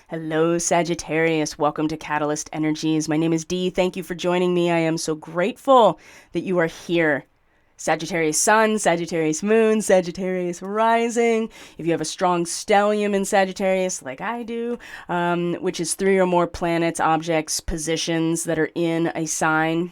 Hello, Sagittarius. Welcome to Catalyst Energies. My name is Dee. Thank you for joining me. I am so grateful that you are here. Sagittarius Sun, Sagittarius Moon, Sagittarius Rising. If you have a strong stellium in Sagittarius, like I do, which is 3 or more planets, objects, positions that are in a sign,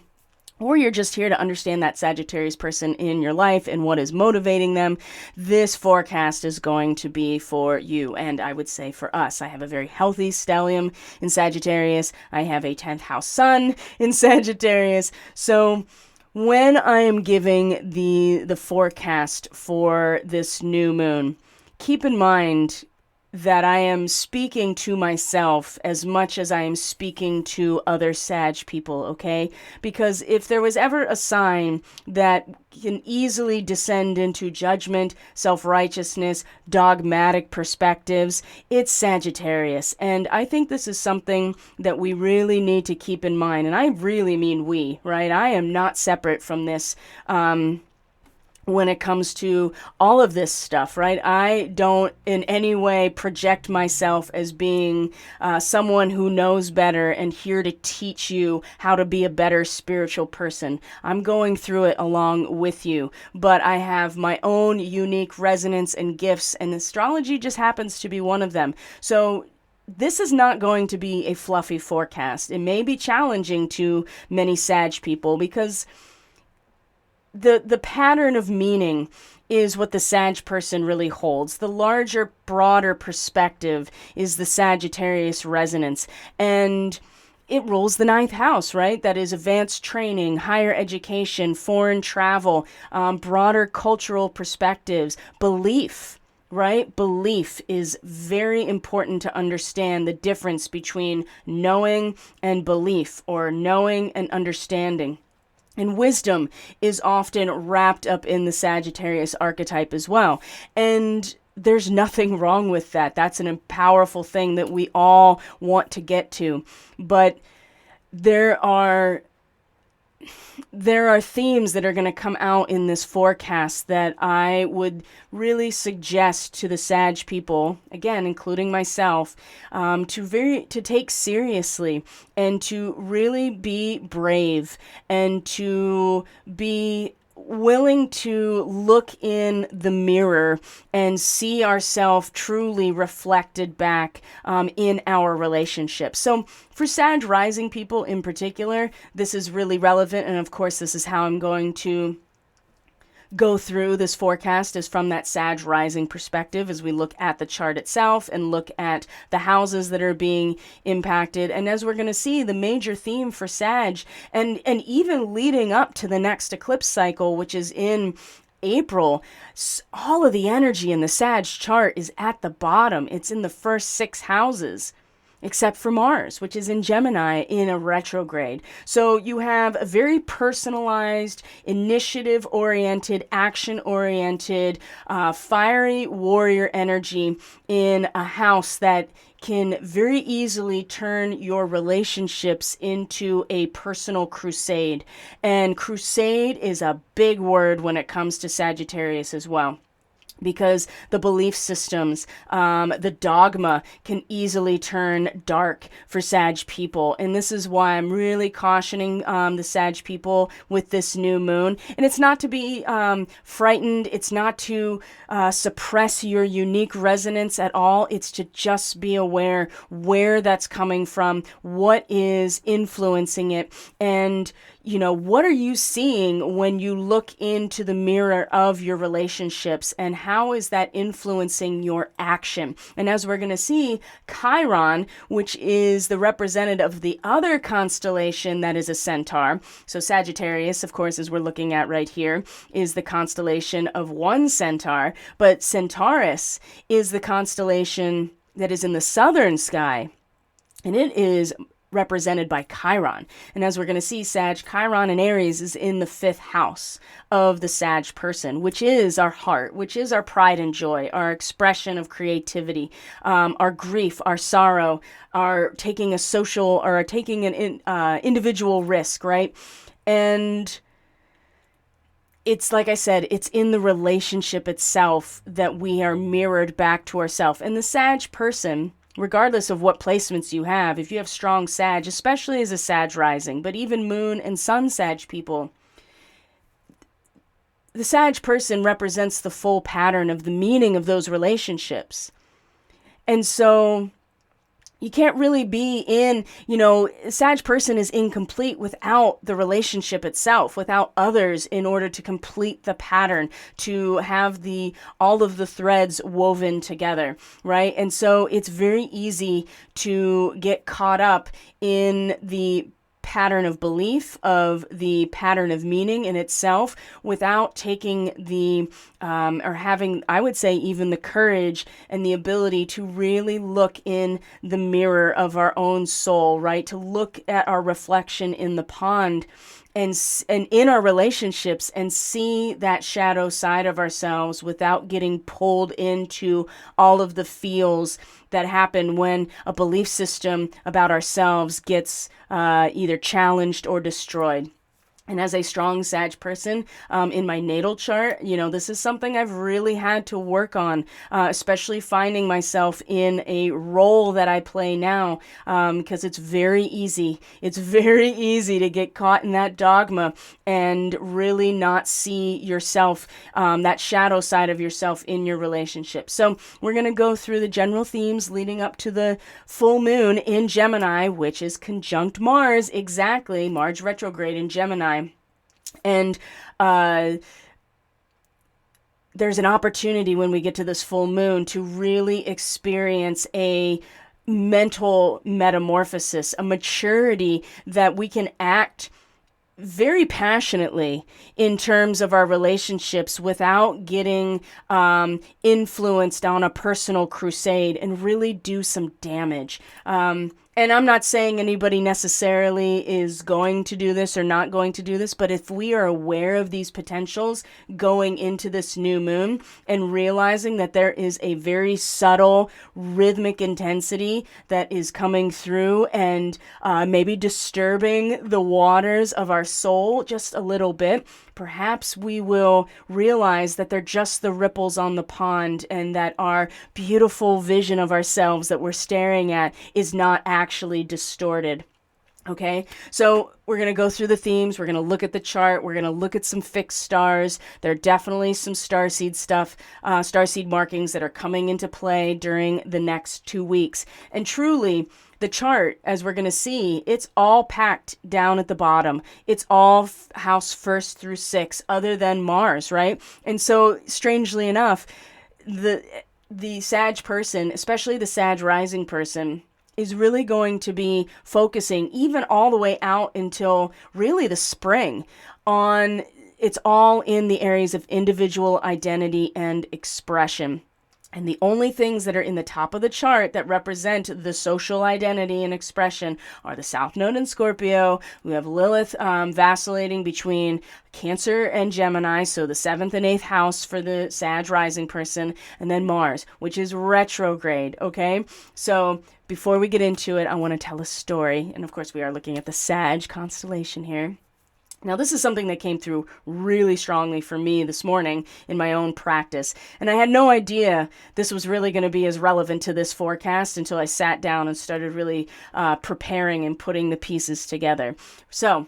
or you're just here to understand that Sagittarius person in your life and what is motivating them, this forecast is going to be for you. And I would say for us. I have a very healthy stellium in Sagittarius. I have a 10th house sun in Sagittarius. So when I am giving the forecast for this new moon, keep in mind that I am speaking to myself as much as I am speaking to other Sag people, okay? Because if there was ever a sign that can easily descend into judgment, self-righteousness, dogmatic perspectives, it's Sagittarius. And I think this is something that we really need to keep in mind. And I really mean we, right? I am not separate from this, when it comes to all of this stuff, right? I don't in any way project myself as being someone who knows better and here to teach you how to be a better spiritual person. I'm going through it along with you, but I have my own unique resonance and gifts, and astrology just happens to be one of them. So this is not going to be a fluffy forecast. It may be challenging to many Sag people because the pattern of meaning is what the Sag person really holds. The larger, broader perspective is the Sagittarius resonance. And it rules the 9th house, right? That is advanced training, higher education, foreign travel, broader cultural perspectives, belief, right? Belief is very important to understand the difference between knowing and belief, or knowing and understanding. And wisdom is often wrapped up in the Sagittarius archetype as well. And there's nothing wrong with that. That's a powerful thing that we all want to get to. But there are themes that are going to come out in this forecast that I would really suggest to the Sag people, again, including myself, to take seriously and to really be brave and to be willing to look in the mirror and see ourselves truly reflected back in our relationship. So for Sag rising people in particular, this is really relevant. And of course, this is how I'm going to go through this forecast, is from that Sag rising perspective, as we look at the chart itself and look at the houses that are being impacted. And as we're going to see, the major theme for Sag, and even leading up to the next eclipse cycle, which is in April, all of the energy in the Sag chart is at the bottom. It's in the first 6 houses, except for Mars, which is in Gemini in a retrograde. So you have a very personalized, initiative-oriented, action-oriented, fiery warrior energy in a house that can very easily turn your relationships into a personal crusade. And crusade is a big word when it comes to Sagittarius as well, because the belief systems, the dogma can easily turn dark for Sag people. And this is why I'm really cautioning the Sag people with this new moon. And it's not to be frightened. It's not to suppress your unique resonance at all. It's to just be aware where that's coming from, what is influencing it, and what are you seeing when you look into the mirror of your relationships, and how is that influencing your action? And as we're going to see, Chiron, which is the representative of the other constellation that is a centaur. So Sagittarius, of course, as we're looking at right here, is the constellation of one centaur, but Centaurus is the constellation that is in the southern sky, and it is represented by Chiron. And as we're going to see, Sag, Chiron in Aries is in the 5th house of the Sag person, which is our heart, which is our pride and joy, our expression of creativity, our grief, our sorrow, our taking a social or taking an individual risk, right? And it's like I said, it's in the relationship itself that we are mirrored back to ourselves. And the Sag person, regardless of what placements you have. If you have strong Sag, especially as a Sag rising, but even Moon and Sun Sag people, the Sag person represents the full pattern of the meaning of those relationships. And so you can't really be in, Sag person is incomplete without the relationship itself, without others in order to complete the pattern, to have all of the threads woven together, right? And so it's very easy to get caught up in the pattern of belief, of the pattern of meaning in itself, without taking or having, I would say, even the courage and the ability to really look in the mirror of our own soul, right? To look at our reflection in the pond and in our relationships and see that shadow side of ourselves without getting pulled into all of the feels that happen when a belief system about ourselves gets either challenged or destroyed. And as a strong Sag person, in my natal chart, this is something I've really had to work on, especially finding myself in a role that I play now, because it's very easy. It's very easy to get caught in that dogma and really not see yourself, that shadow side of yourself in your relationship. So we're going to go through the general themes leading up to the full moon in Gemini, which is conjunct Mars, exactly, Mars retrograde in Gemini. And there's an opportunity when we get to this full moon to really experience a mental metamorphosis, a maturity that we can act very passionately in terms of our relationships without getting influenced on a personal crusade and really do some damage. And I'm not saying anybody necessarily is going to do this or not going to do this, but if we are aware of these potentials going into this new moon and realizing that there is a very subtle rhythmic intensity that is coming through and maybe disturbing the waters of our soul just a little bit, perhaps we will realize that they're just the ripples on the pond and that our beautiful vision of ourselves that we're staring at is not actually distorted. Okay, so we're going to go through the themes. We're going to look at the chart. We're going to look at some fixed stars. There are definitely some starseed stuff, starseed markings that are coming into play during the next 2 weeks. And truly, the chart, as we're going to see, it's all packed down at the bottom. It's all house 1st through 6, other than Mars, right? And so, strangely enough, the Sag person, especially the Sag rising person, is really going to be focusing even all the way out until really the spring on, it's all in the areas of individual identity and expression. And the only things that are in the top of the chart that represent the social identity and expression are the South Node in Scorpio. We have Lilith vacillating between Cancer and Gemini, so the 7th and 8th house for the Sag rising person, and then Mars, which is retrograde, okay? So before we get into it, I want to tell a story. And of course, we are looking at the Sag constellation here. Now, this is something that came through really strongly for me this morning in my own practice. And I had no idea this was really going to be as relevant to this forecast until I sat down and started really preparing and putting the pieces together. So,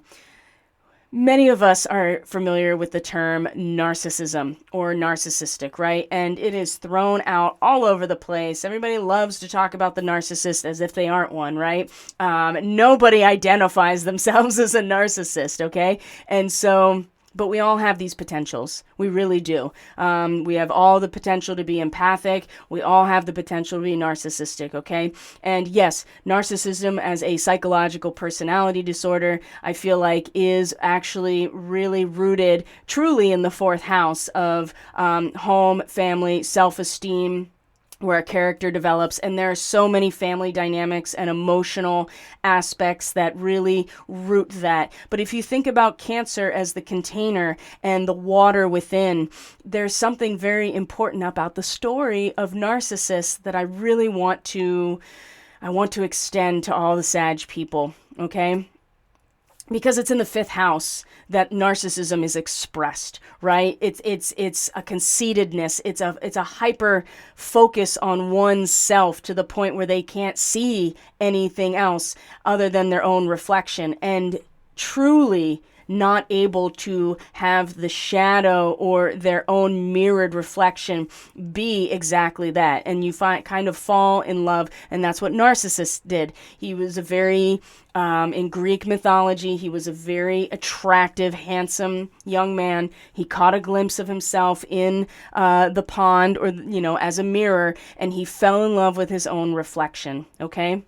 many of us are familiar with the term narcissism or narcissistic, right? And it is thrown out all over the place. Everybody loves to talk about the narcissist as if they aren't one, right? Nobody identifies themselves as a narcissist, okay? And so, but we all have these potentials. We really do. We have all the potential to be empathic. We all have the potential to be narcissistic, okay? And yes, narcissism as a psychological personality disorder, I feel like is actually really rooted truly in the 4th house of home, family, self-esteem, where a character develops, and there are so many family dynamics and emotional aspects that really root that. But if you think about Cancer as the container and the water within, there's something very important about the story of narcissists that I really want to extend to all the Sag people, okay? because it's in the fifth house that narcissism is expressed, right? It's a conceitedness. It's a hyper focus on oneself to the point where they can't see anything else other than their own reflection, and truly not able to have the shadow or their own mirrored reflection be exactly that. And you kind of fall in love, and that's what Narcissus did. He was a very, in Greek mythology, he was a very attractive, handsome young man. He caught a glimpse of himself in the pond, or, as a mirror, and he fell in love with his own reflection, okay?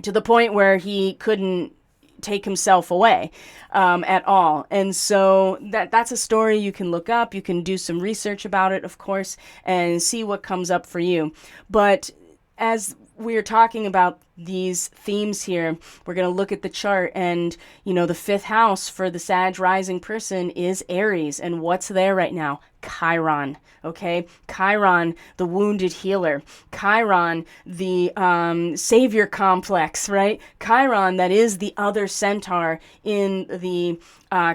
To the point where he couldn't take himself away at all. And so that's a story you can look up. You can do some research about it, of course, and see what comes up for you. But as we're talking about these themes here, we're going to look at the chart, and the fifth house for the Sag rising person is Aries, and what's there right now? Chiron. Okay, Chiron, the wounded healer. Chiron, the savior complex, right? Chiron, that is the other centaur in the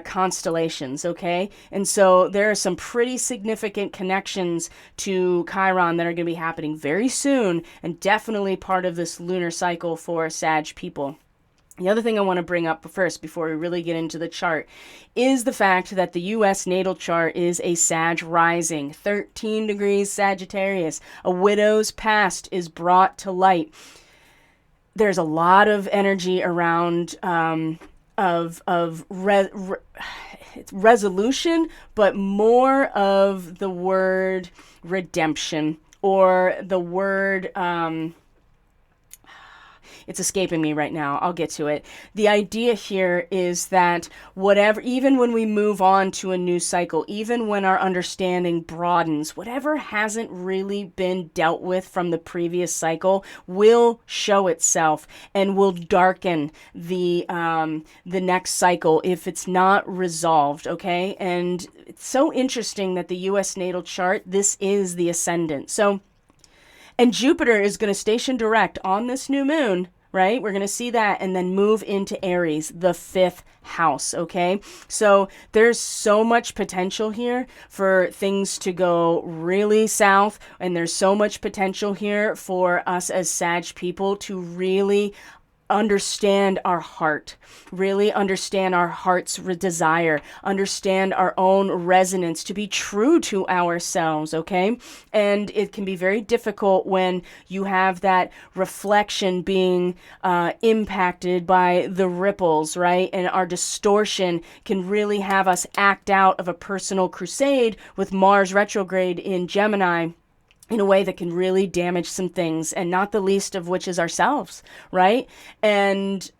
constellations, okay? And so there are some pretty significant connections to Chiron that are going to be happening very soon, and definitely part of this lunar cycle for Sag people. The other thing I want to bring up first, before we really get into the chart, is the fact that the U.S. natal chart is a Sag rising, 13 degrees Sagittarius. A widow's past is brought to light. There's a lot of energy around resolution, but more of the word redemption, or the word... it's escaping me right now. I'll get to it. The idea here is that even when we move on to a new cycle, even when our understanding broadens, whatever hasn't really been dealt with from the previous cycle will show itself and will darken the next cycle if it's not resolved, okay? And it's so interesting that the U.S. natal chart, this is the ascendant. And Jupiter is going to station direct on this new moon, right? We're going to see that, and then move into Aries, the fifth house, okay? So there's so much potential here for things to go really south, and there's so much potential here for us as Sag people to really understand our heart, really understand our heart's desire, understand our own resonance, to be true to ourselves, okay? And it can be very difficult when you have that reflection being impacted by the ripples, right? And our distortion can really have us act out of a personal crusade with Mars retrograde in Gemini, in a way that can really damage some things, and not the least of which is ourselves, right? And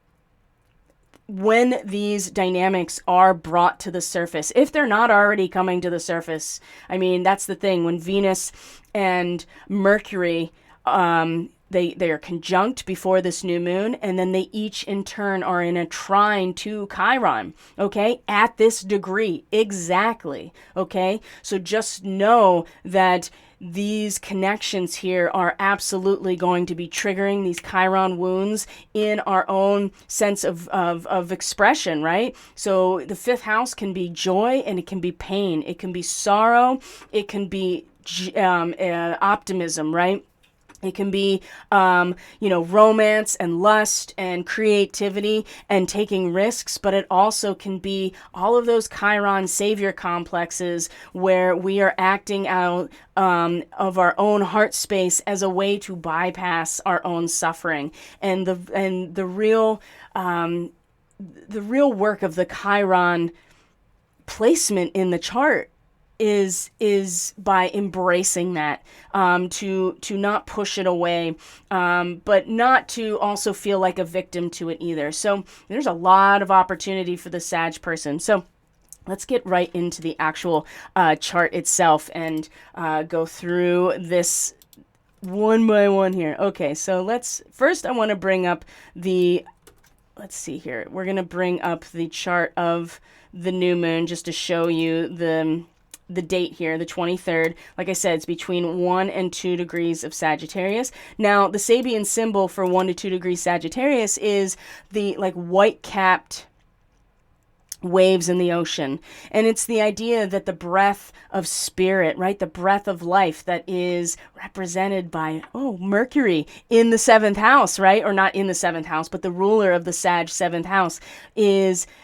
when these dynamics are brought to the surface, if they're not already coming to the surface, I mean, that's the thing. When Venus and Mercury, they are conjunct before this new moon, and then they each in turn are in a trine to Chiron, okay, at this degree, exactly, okay? So just know that these connections here are absolutely going to be triggering these Chiron wounds in our own sense of expression, right? So the fifth house can be joy, and it can be pain. It can be sorrow. It can be optimism, right? It can be, romance and lust and creativity and taking risks, but it also can be all of those Chiron savior complexes where we are acting out of our own heart space as a way to bypass our own suffering. And the real work of the Chiron placement in the chart is by embracing that, to not push it away, but not to also feel like a victim to it either. So there's a lot of opportunity for the Sag person. So let's get right into the actual chart itself and go through this one by one here. Okay, so first I want to bring up let's see here. We're going to bring up the chart of the new moon just to show you the date here, the 23rd. Like I said, it's between 1 and 2 degrees of Sagittarius. Now, the Sabian symbol for 1 to 2 degrees Sagittarius is the white-capped waves in the ocean. And it's the idea that the breath of spirit, right? The breath of life that is represented by, Mercury in the seventh house, right? Or not in the seventh house, but the ruler of the Sag seventh house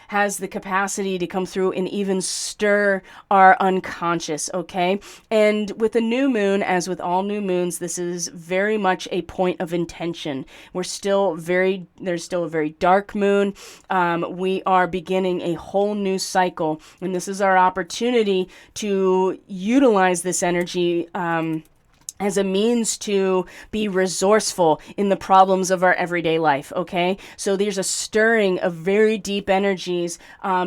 has the capacity to come through and even stir our unconscious, okay? And with the new moon, as with all new moons, this is very much a point of intention. There's still a very dark moon. We are beginning a whole new cycle, and this is our opportunity to utilize this energy as a means to be resourceful in the problems of our everyday life, okay? So there's a stirring of very deep energies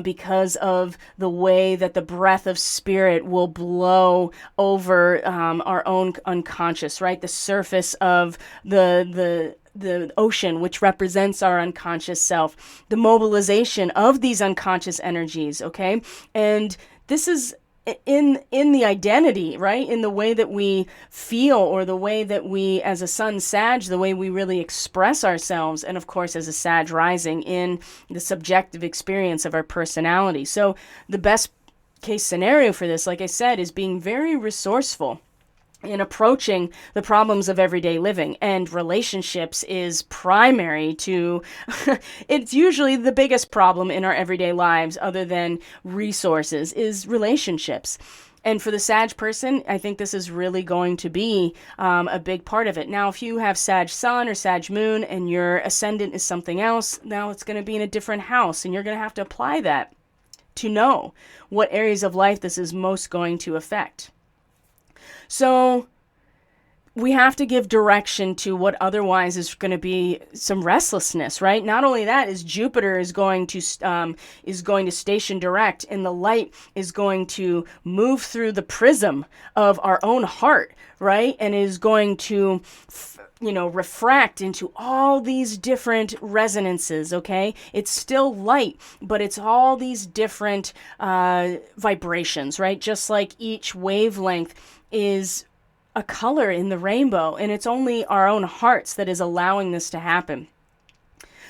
because of the way that the breath of spirit will blow over our own unconscious, right? The surface of the ocean, which represents our unconscious self, the mobilization of these unconscious energies, okay? And this is in the identity, right? In the way that we feel, or the way that we, as a sun Sag, the way we really express ourselves, and of course as a Sag rising, in the subjective experience of our personality. So the best case scenario for this, like I said, is being very resourceful in approaching the problems of everyday living, and relationships is primary to it's usually the biggest problem in our everyday lives, other than resources, is relationships. And for the Sag person, I think this is really going to be a big part of it. Now, if you have Sag sun or Sag moon and your ascendant is something else, now it's going to be in a different house, and you're going to have to apply that to know what areas of life this is most going to affect. So we have to give direction to what otherwise is going to be some restlessness, right? Not only that, is Jupiter is going to station direct, and the light is going to move through the prism of our own heart, right? And is going to refract into all these different resonances, okay? It's still light, but it's all these different vibrations, right? Just like each wavelength is a color in the rainbow, and it's only our own hearts that is allowing this to happen.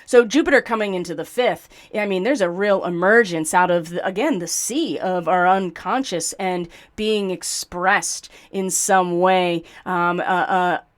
So Jupiter coming into the fifth, I mean, there's a real emergence out of, the sea of our unconscious, and being expressed in some way,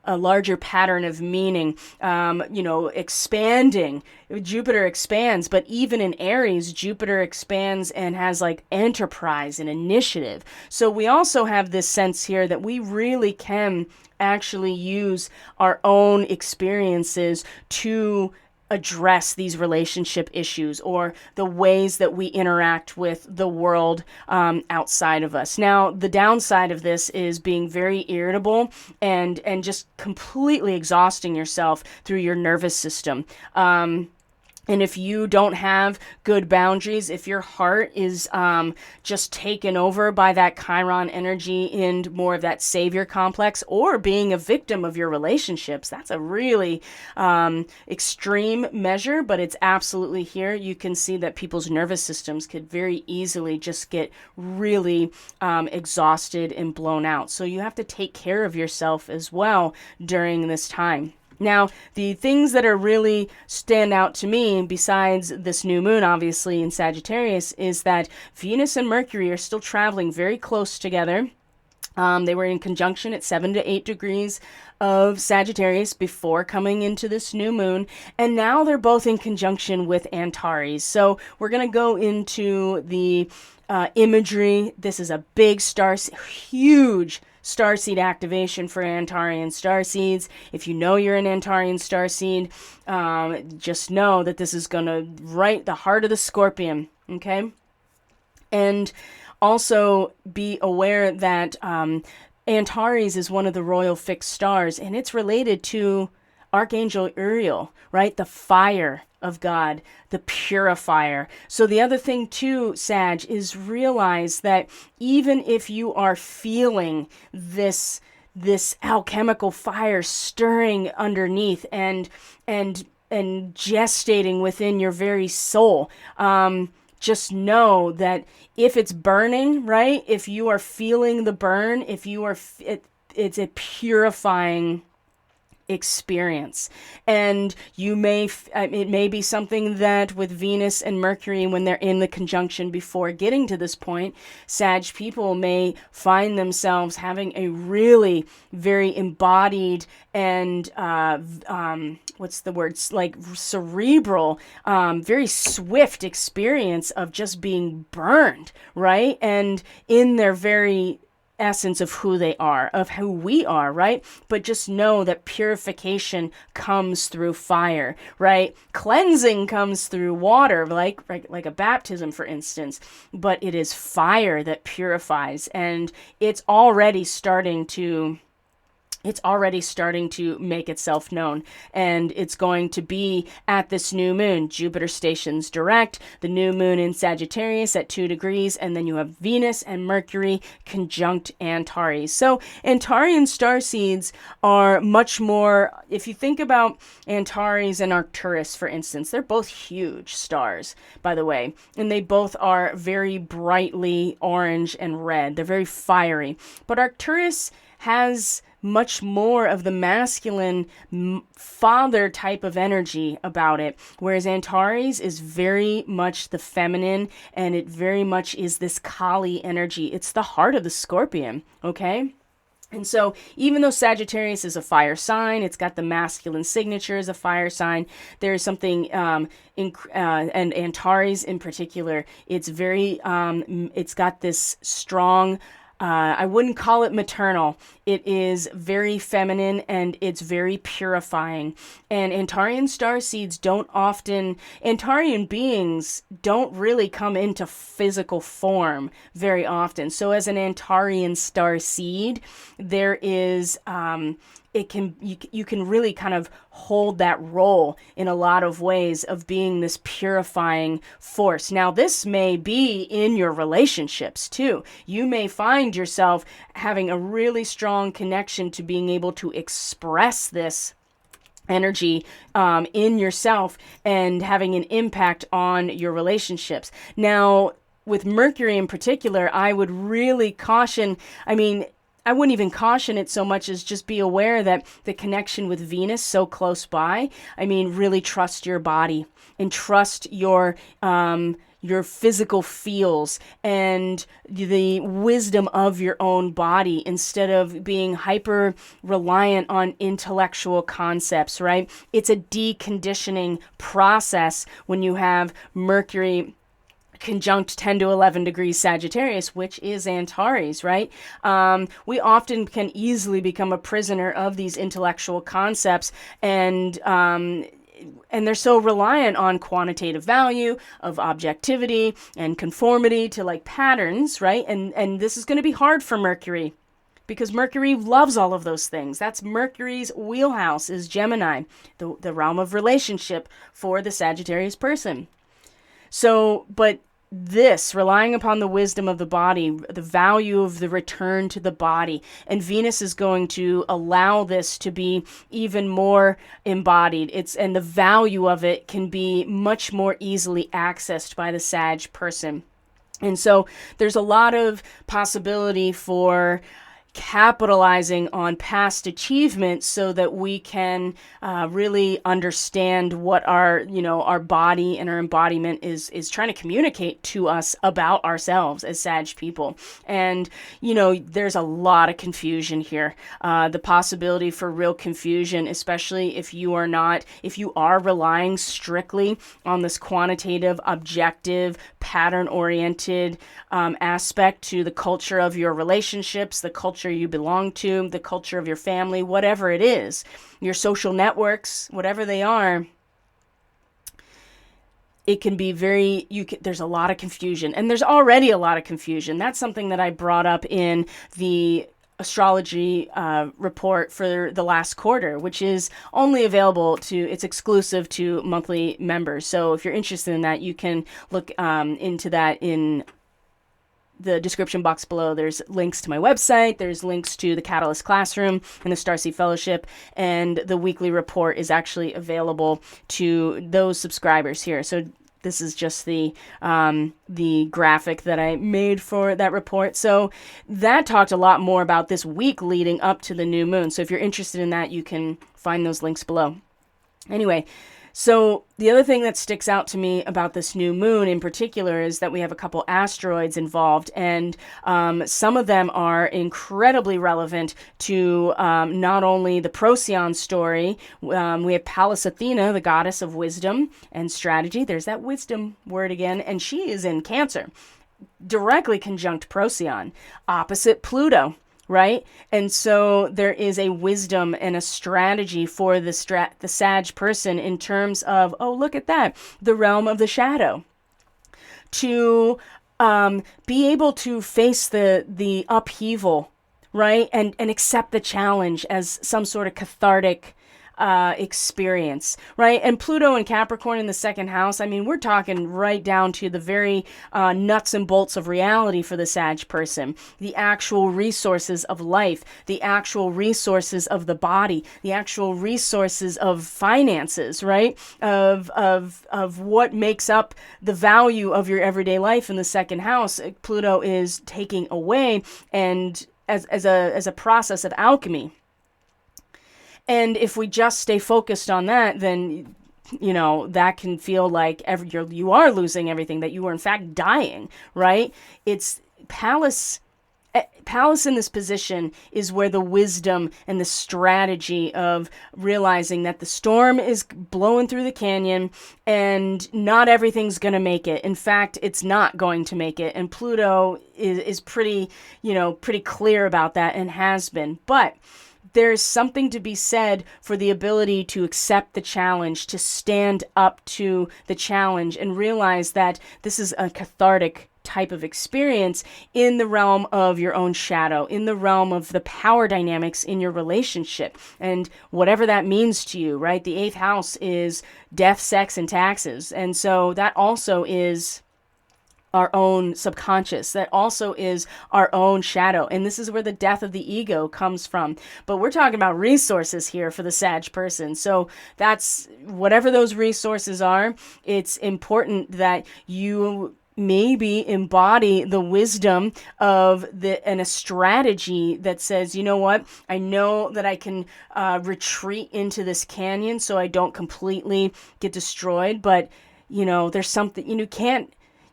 a larger pattern of meaning, expanding. Jupiter expands, but even in Aries, Jupiter expands and has like enterprise and initiative. So we also have this sense here that we really can actually use our own experiences to address these relationship issues, or the ways that we interact with the world outside of us. Now, the downside of this is being very irritable and just completely exhausting yourself through your nervous system. And if you don't have good boundaries, if your heart is just taken over by that Chiron energy and more of that savior complex, or being a victim of your relationships, that's a really extreme measure, but it's absolutely here. You can see that people's nervous systems could very easily just get really exhausted and blown out. So you have to take care of yourself as well during this time. Now, the things that are really stand out to me, besides this new moon, obviously, in Sagittarius, is that Venus and Mercury are still traveling very close together. They were in conjunction at 7 to 8 degrees of Sagittarius before coming into this new moon, and now they're both in conjunction with Antares. So we're going to go into the imagery. This is a big huge starseed activation for Antarian starseeds. If you know you're an Antarian starseed, just know that this is going to right the heart of the Scorpion, okay? And also be aware that Antares is one of the royal fixed stars, and it's related to Archangel Uriel, right? The fire of God, the purifier. So the other thing too, Sag, is realize that even if you are feeling this alchemical fire stirring underneath and gestating within your very soul, just know that if it's burning, right? If you are feeling the burn, if you are, it's a purifying experience. And you may, it may be something that with Venus and Mercury, when they're in the conjunction before getting to this point, Sag people may find themselves having a really very embodied and, what's the word, like cerebral, very swift experience of just being burned, right? And in their very essence of who they are, of who we are, right? But just know that purification comes through fire, right? Cleansing comes through water, like a baptism, for instance. But it is fire that purifies, and it's already starting to make itself known, and it's going to be at this new moon. Jupiter stations direct, the new moon in Sagittarius at 2 degrees, and then you have Venus and Mercury conjunct Antares. So Antarian starseeds are much more, if you think about Antares and Arcturus, for instance, they're both huge stars, by the way, and they both are very brightly orange and red. They're very fiery. But Arcturus has much more of the masculine father type of energy about it, whereas Antares is very much the feminine, and it very much is this Kali energy. It's the heart of the Scorpion, okay? And so even though Sagittarius is a fire sign, it's got the masculine signature as a fire sign, there's something, and Antares in particular, it's very, it's got this strong, I wouldn't call it maternal. It is very feminine, and it's very purifying. And Antarian starseeds Antarian beings don't really come into physical form very often. So as an Antarian starseed, there is, you can really kind of hold that role in a lot of ways of being this purifying force. Now, this may be in your relationships too. You may find yourself having a really strong connection to being able to express this energy in yourself and having an impact on your relationships. Now, with Mercury in particular, I would really caution, I wouldn't even caution it so much as just be aware that the connection with Venus so close by, really trust your body and trust your physical feels and the wisdom of your own body instead of being hyper reliant on intellectual concepts, right? It's a deconditioning process when you have Mercury conjunct 10 to 11 degrees Sagittarius, which is Antares, right? We often can easily become a prisoner of these intellectual concepts, and they're so reliant on quantitative value, of objectivity and conformity to like patterns, right? And this is going to be hard for Mercury, because Mercury loves all of those things. That's Mercury's wheelhouse, is Gemini, the realm of relationship for the Sagittarius person. So, but this, relying upon the wisdom of the body, the value of the return to the body, and Venus is going to allow this to be even more embodied. And the value of it can be much more easily accessed by the Sag person. And so there's a lot of possibility for capitalizing on past achievements so that we can really understand what our body and our embodiment is trying to communicate to us about ourselves as Sag people. And, there's a lot of confusion here. The possibility for real confusion, especially if you are relying strictly on this quantitative, objective, pattern-oriented aspect to the culture of your relationships, the culture you belong to, the culture of your family, whatever it is, your social networks, whatever they are, it can be there's a lot of confusion, and there's already a lot of confusion. That's something that I brought up in the astrology report for the last quarter, which is only available it's exclusive to monthly members. So if you're interested in that, you can look into that in the description box below. There's links to my website, there's links to the Catalyst Classroom and the Starseed Fellowship, and the weekly report is actually available to those subscribers here. So This is just the graphic that I made for that report. So that talked a lot more about this week leading up to the new moon. So if you're interested in that, you can find those links below. Anyway, so the other thing that sticks out to me about this new moon in particular is that we have a couple asteroids involved, and some of them are incredibly relevant to not only the Procyon story. We have Pallas Athena, the goddess of wisdom and strategy. There's that wisdom word again, and she is in Cancer, directly conjunct Procyon, opposite Pluto. Right? And so there is a wisdom and a strategy for the Sag person in terms of, oh, look at that, the realm of the shadow. To be able to face the upheaval, right? And accept the challenge as some sort of cathartic experience, right? And Pluto and Capricorn in the second house, I mean, we're talking right down to the very nuts and bolts of reality for the Sag person, the actual resources of life, the actual resources of the body, the actual resources of finances, right? Of what makes up the value of your everyday life in the second house. Pluto is taking away, and as a process of alchemy. And if we just stay focused on that, then, you know, that can feel like you are losing everything, that you are in fact dying, right? It's Pallas in this position is where the wisdom and the strategy of realizing that the storm is blowing through the canyon and not everything's going to make it. In fact, it's not going to make it. And Pluto is pretty clear about that and has been. But there's something to be said for the ability to accept the challenge, to stand up to the challenge and realize that this is a cathartic type of experience in the realm of your own shadow, in the realm of the power dynamics in your relationship, and whatever that means to you, right? The 8th house is death, sex, and taxes. And so that also is our own subconscious. That also is our own shadow. And this is where the death of the ego comes from. But we're talking about resources here for the Sag person. So that's whatever those resources are, it's important that you maybe embody the wisdom of and a strategy that says, you know what, I know that I can retreat into this canyon so I don't completely get destroyed. But, you know, there's something,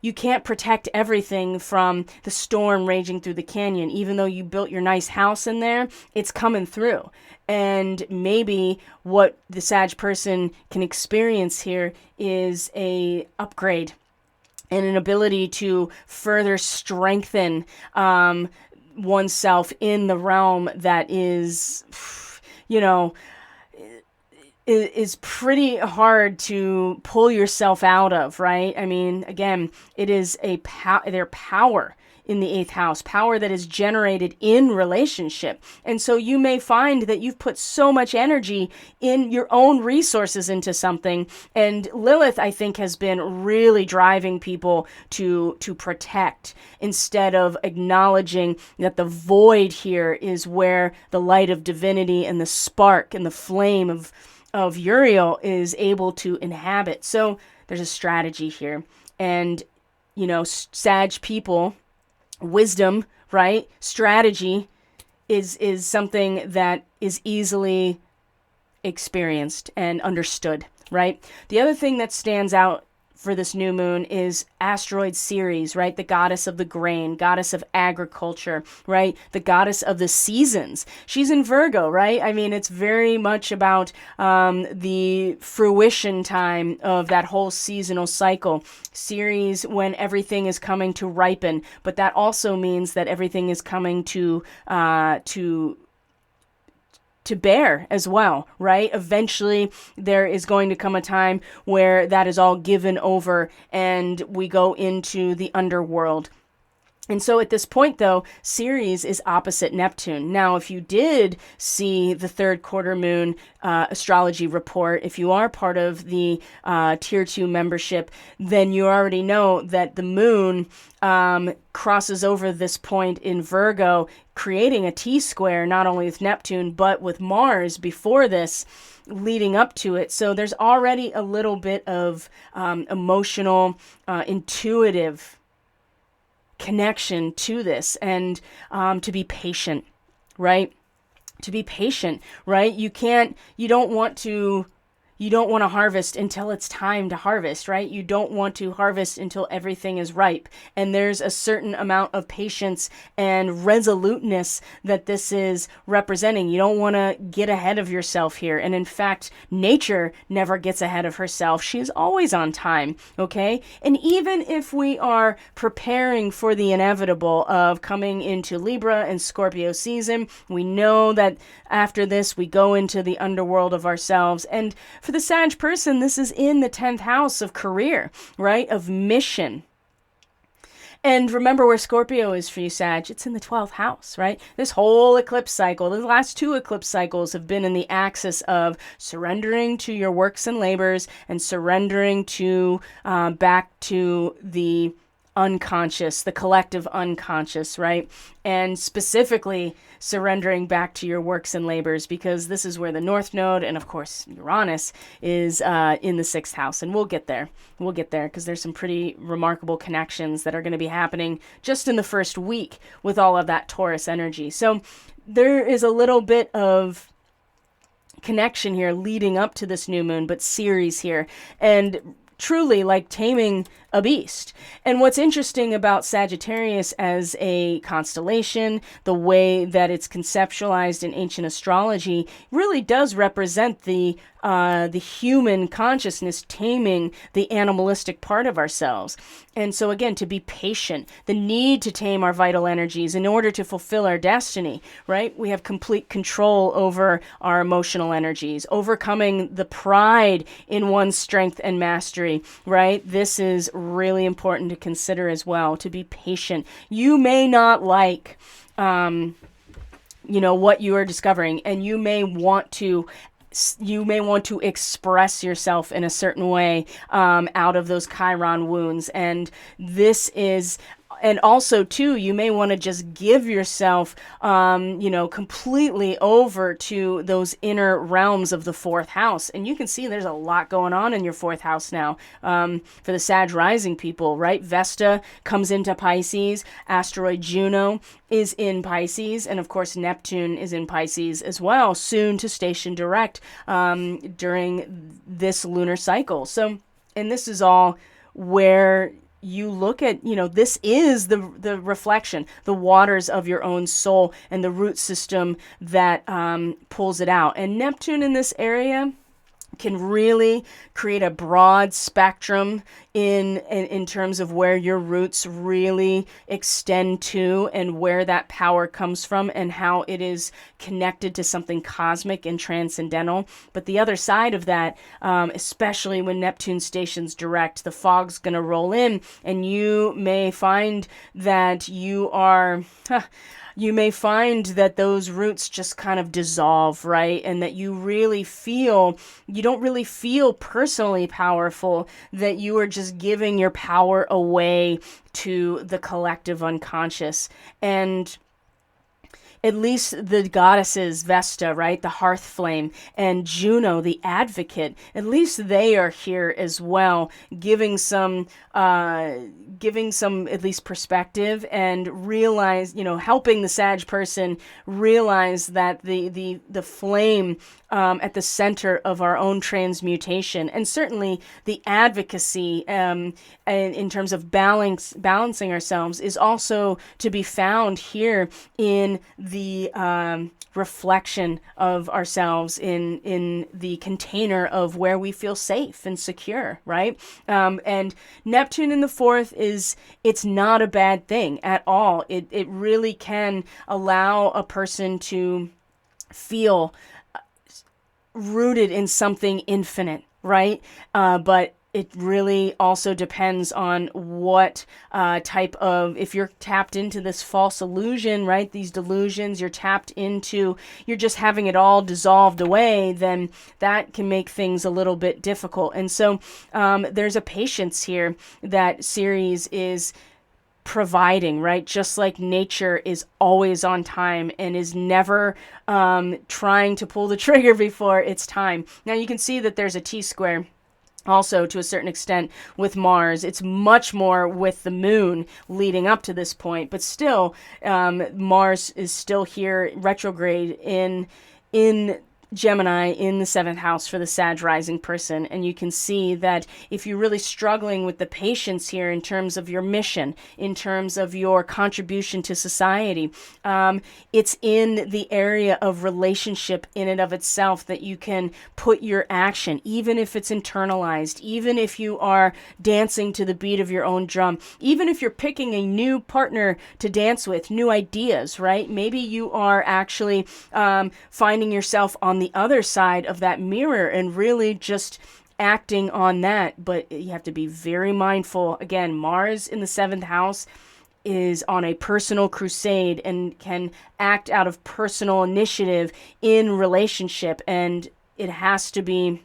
you can't protect everything from the storm raging through the canyon. Even though you built your nice house in there, it's coming through. And maybe what the Sag person can experience here is a upgrade and an ability to further strengthen oneself in the realm that is, is pretty hard to pull yourself out of, right? I mean, again, it is their power in the 8th house, power that is generated in relationship. And so you may find that you've put so much energy in your own resources into something. And Lilith, I think, has been really driving people to protect instead of acknowledging that the void here is where the light of divinity and the spark and the flame of Uriel is able to inhabit. So there's a strategy here. And, Sag people, wisdom, right? Strategy is something that is easily experienced and understood, right? The other thing that stands out for this new moon is asteroid Ceres, right? The goddess of the grain, goddess of agriculture, right? The goddess of the seasons. She's in Virgo, right? I mean, it's very much about the fruition time of that whole seasonal cycle. Ceres, when everything is coming to ripen, but that also means that everything is coming to bear as well, right? Eventually, there is going to come a time where that is all given over and we go into the underworld. And so at this point, though, Ceres is opposite Neptune. Now, if you did see the third quarter moon astrology report, if you are part of the Tier 2 membership, then you already know that the moon crosses over this point in Virgo, creating a T-square, not only with Neptune, but with Mars before this, leading up to it. So there's already a little bit of emotional, intuitive connection to this, and to be patient, right? To be patient, right? You don't want to harvest until it's time to harvest, right? You don't want to harvest until everything is ripe. And there's a certain amount of patience and resoluteness that this is representing. You don't want to get ahead of yourself here. And in fact, nature never gets ahead of herself. She is always on time, okay? And even if we are preparing for the inevitable of coming into Libra and Scorpio season, we know that after this, we go into the underworld of ourselves. And for the Sag person, this is in the 10th house of career, right? Of mission. And remember where Scorpio is for you, Sag. It's in the 12th house, right? This whole eclipse cycle, the last 2 eclipse cycles have been in the axis of surrendering to your works and labors and surrendering to back to the unconscious, the collective unconscious, right? And specifically surrendering back to your works and labors, because this is where the North Node and, of course, Uranus is in the 6th house. And we'll get there. We'll get there because there's some pretty remarkable connections that are going to be happening just in the first week with all of that Taurus energy. So there is a little bit of connection here leading up to this new moon, but Ceres here. And truly like taming a beast. And what's interesting about Sagittarius as a constellation, the way that it's conceptualized in ancient astrology, really does represent the human consciousness taming the animalistic part of ourselves. And so again, to be patient, the need to tame our vital energies in order to fulfill our destiny, right? We have complete control over our emotional energies, overcoming the pride in one's strength and mastery, right? This is really important to consider as well, to be patient. You may not like, what you are discovering, and you may want to express yourself in a certain way out of those Chiron wounds. And this is, and also too, you may want to just give yourself, completely over to those inner realms of the 4th house. And you can see there's a lot going on in your 4th house now for the Sag rising people, right? Vesta comes into Pisces, asteroid Juno is in Pisces, and of course Neptune is in Pisces as well, soon to station direct during this lunar cycle. So, and this is all where you look at, this is the reflection, the waters of your own soul and the root system that pulls it out. And Neptune in this area can really create a broad spectrum in terms of where your roots really extend to and where that power comes from and how it is connected to something cosmic and transcendental. But the other side of that, especially when Neptune stations direct, the fog's going to roll in, and you may find that you may find that those roots just kind of dissolve, right? And that you don't really feel personally powerful, that you are just giving your power away to the collective unconscious. And at least the goddesses, Vesta, right, the hearth flame, and Juno, the advocate, at least they are here as well, giving some at least perspective and realize, helping the Sag person realize that the flame at the center of our own transmutation, and certainly the advocacy in terms of balancing ourselves, is also to be found here in the reflection of ourselves in the container of where we feel safe and secure, right? And Neptune in the 4th it's not a bad thing at all. It really can allow a person to feel rooted in something infinite, right? But it really also depends on what type of, if you're tapped into this false illusion, right? These delusions, you're tapped into, you're just having it all dissolved away, then that can make things a little bit difficult. And so there's a patience here that Ceres is providing, right? Just like nature is always on time and is never trying to pull the trigger before it's time. Now you can see that there's a T-square also to a certain extent with Mars. It's much more with the moon leading up to this point, but still Mars is still here retrograde in Gemini in the 7th house for the Sag rising person. And you can see that if you're really struggling with the patience here in terms of your mission, in terms of your contribution to society, it's in the area of relationship in and of itself that you can put your action, even if it's internalized, even if you are dancing to the beat of your own drum, even if you're picking a new partner to dance with, new ideas, right? Maybe you are actually finding yourself on the other side of that mirror and really just acting on that. But you have to be very mindful. Again, Mars in the 7th house is on a personal crusade and can act out of personal initiative in relationship, and it has to be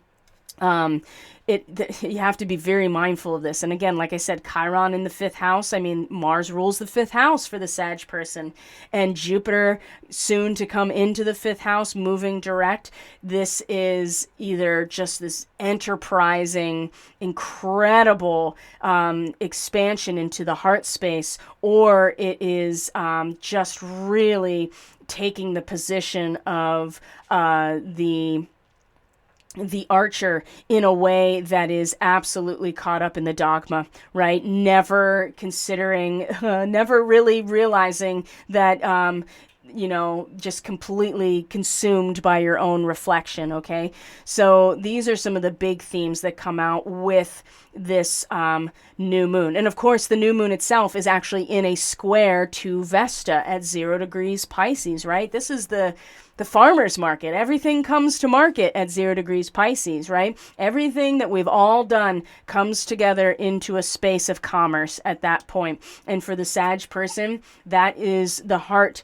you have to be very mindful of this. And again, like I said, Chiron in the 5th house. I mean, Mars rules the 5th house for the Sag person, and Jupiter soon to come into the 5th house, moving direct. This is either just this enterprising, incredible expansion into the heart space, or it is just really taking the position of the archer in a way that is absolutely caught up in the dogma, right? Never considering, never really realizing that, just completely consumed by your own reflection, okay? So these are some of the big themes that come out with this new moon. And of course, the new moon itself is actually in a square to Vesta at 0 degrees Pisces, right? This is the farmer's market. Everything comes to market at 0 degrees Pisces, right? Everything that we've all done comes together into a space of commerce at that point. And for the Sag person, that is the heart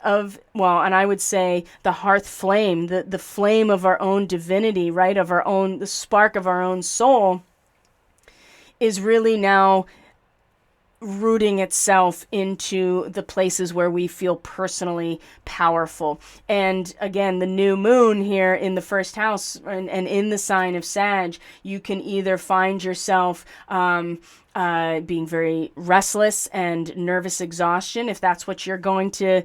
of, well, and I would say the hearth flame, the flame of our own divinity, right? Of our own, the spark of our own soul is really now rooting itself into the places where we feel personally powerful. And again, the new moon here in the 1st house and in the sign of Sag, you can either find yourself being very restless and nervous exhaustion, if that's what you're going to,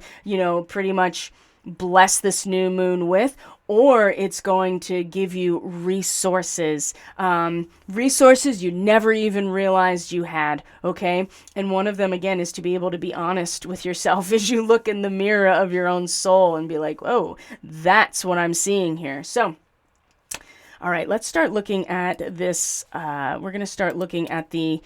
pretty much bless this new moon with, or it's going to give you resources, resources you never even realized you had, okay? And one of them, again, is to be able to be honest with yourself as you look in the mirror of your own soul and be like, oh, that's what I'm seeing here. So, all right, let's start looking at this. We're going to start looking at the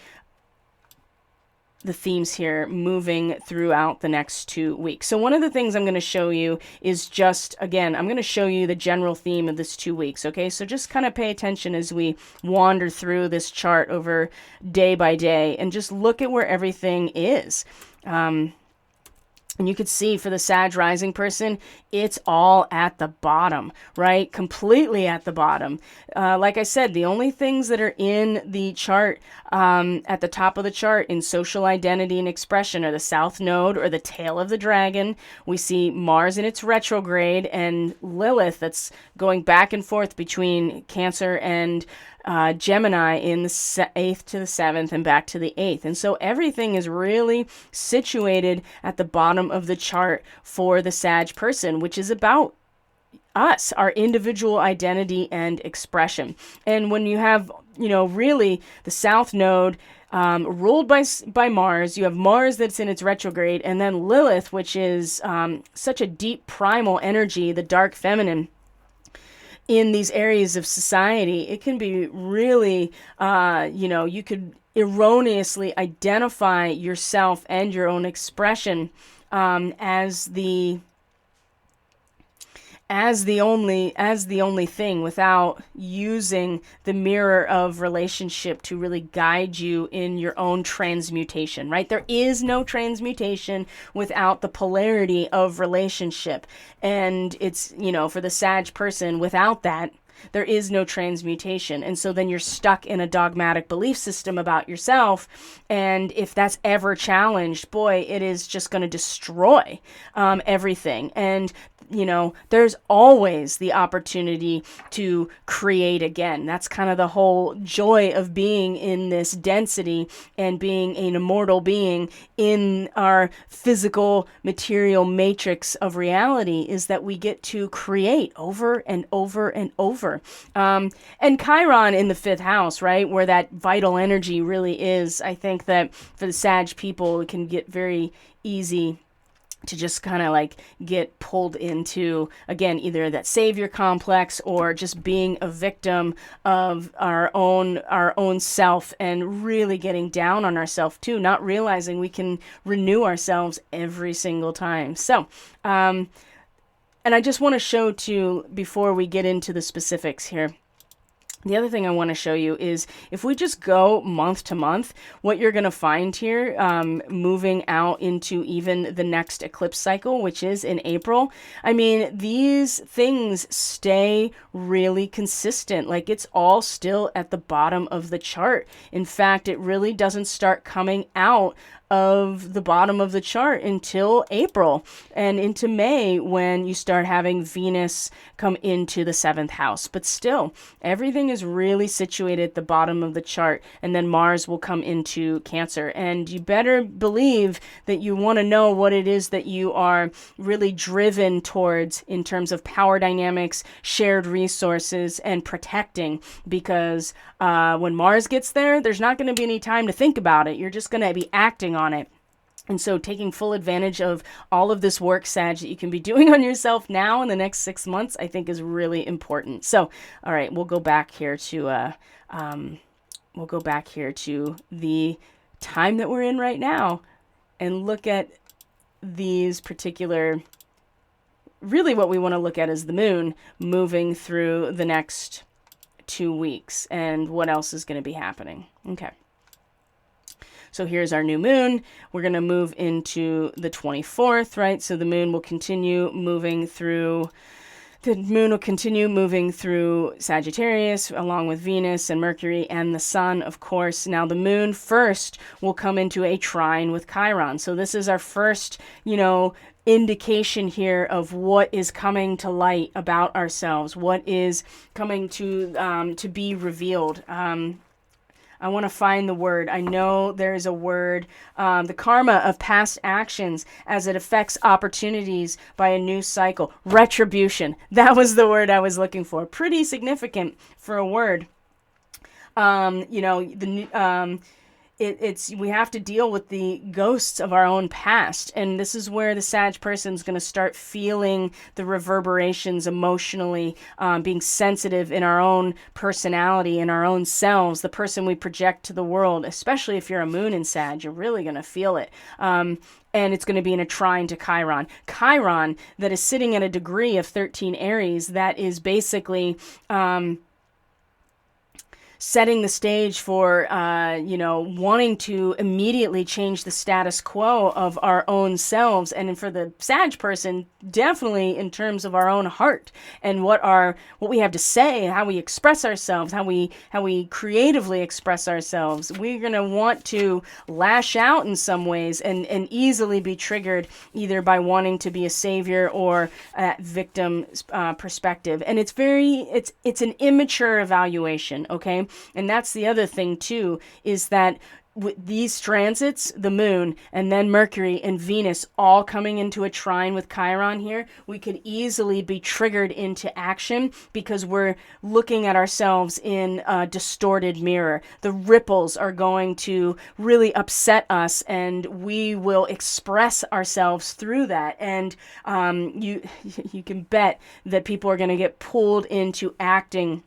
themes here moving throughout the next 2 weeks. So one of the things I'm going to show you is just, again, I'm going to show you the general theme of this 2 weeks, okay? So just kind of pay attention as we wander through this chart over day by day and just look at where everything is. And you could see for the Sag rising person, it's all at the bottom, right? Completely at the bottom. Like I said, the only things that are in the chart, at the top of the chart in social identity and expression are the South Node or the tail of the dragon. We see Mars in its retrograde and Lilith that's going back and forth between Cancer and Gemini in the 8th to the 7th and back to the 8th. And so everything is really situated at the bottom of the chart for the Sag person, which is about us, our individual identity and expression. And when you have, really the South Node ruled by Mars, you have Mars that's in its retrograde, and then Lilith, which is such a deep primal energy, the dark feminine, in these areas of society, it can be really, you could erroneously identify yourself and your own expression as the as the only thing, without using the mirror of relationship to really guide you in your own transmutation, right? There is no transmutation without the polarity of relationship. And it's, for the Sag person, without that, there is no transmutation. And so then you're stuck in a dogmatic belief system about yourself. And if that's ever challenged, boy, it is just going to destroy everything. And there's always the opportunity to create again. That's kind of the whole joy of being in this density and being an immortal being in our physical material matrix of reality, is that we get to create over and over and over. And Chiron in the 5th house, right, where that vital energy really is. I think that for the Sag people, it can get very easy to just kind of like get pulled into, again, either that savior complex or just being a victim of our own self, and really getting down on ourselves too, not realizing we can renew ourselves every single time. So, and I just want to show too, before we get into the specifics here, the other thing I want to show you is if we just go month to month, what you're going to find here, moving out into even the next eclipse cycle, which is in April. I mean, these things stay really consistent. Like, it's all still at the bottom of the chart. In fact, it really doesn't start coming out of the bottom of the chart until April and into May, when you start having Venus come into the 7th house. But still, everything is really situated at the bottom of the chart, and then Mars will come into Cancer. And you better believe that you want to know what it is that you are really driven towards in terms of power dynamics, shared resources, and protecting, because when Mars gets there, there's not going to be any time to think about it. You're just going to be acting on it. And so taking full advantage of all of this work, Sag, that you can be doing on yourself now in the next 6 months, I think is really important. So, all right, we'll go back here to the time that we're in right now and look at these particular, really what we want to look at is the moon moving through the next 2 weeks and what else is going to be happening. Okay. So here's our new moon. We're going to move into the 24th, right? So the moon will continue moving through Sagittarius, along with Venus and Mercury and the Sun, of course. Now the moon first will come into a trine with Chiron. So this is our first, indication here of what is coming to light about ourselves, what is coming to be revealed. I want to find the word. I know there is a word, the karma of past actions as it affects opportunities by a new cycle. Retribution. That was the word I was looking for. Pretty significant for a word. We have to deal with the ghosts of our own past. And this is where the Sag person is going to start feeling the reverberations emotionally, being sensitive in our own personality, in our own selves, the person we project to the world, especially if you're a moon in Sag, you're really going to feel it. And it's going to be in a trine to Chiron. Chiron, that is sitting at a degree of 13 Aries, that is basically setting the stage for, wanting to immediately change the status quo of our own selves. And for the Sag person, definitely in terms of our own heart and what we have to say, how we express ourselves, how we creatively express ourselves. We're going to want to lash out in some ways and easily be triggered either by wanting to be a savior or a victim perspective. And it's an immature evaluation, okay? And that's the other thing too, is that with these transits, the moon and then Mercury and Venus all coming into a trine with Chiron here, we could easily be triggered into action because we're looking at ourselves in a distorted mirror. The ripples are going to really upset us, and we will express ourselves through that. And you can bet that people are going to get pulled into acting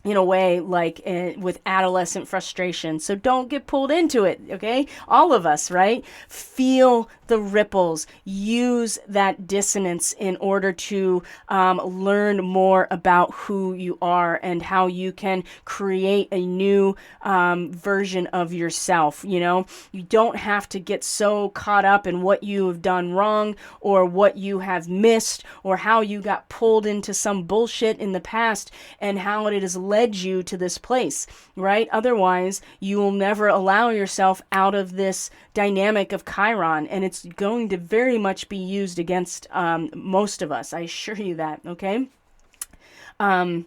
in a way like with adolescent frustration. So don't get pulled into it, okay? All of us, right? Feel the ripples. Use that dissonance in order to learn more about who you are and how you can create a new version of yourself. You know, you don't have to get so caught up in what you have done wrong or what you have missed or how you got pulled into some bullshit in the past and how it has led you to this place, right? Otherwise, you will never allow yourself out of this dynamic of Chiron, and it's going to very much be used against most of us. I assure you that, okay? And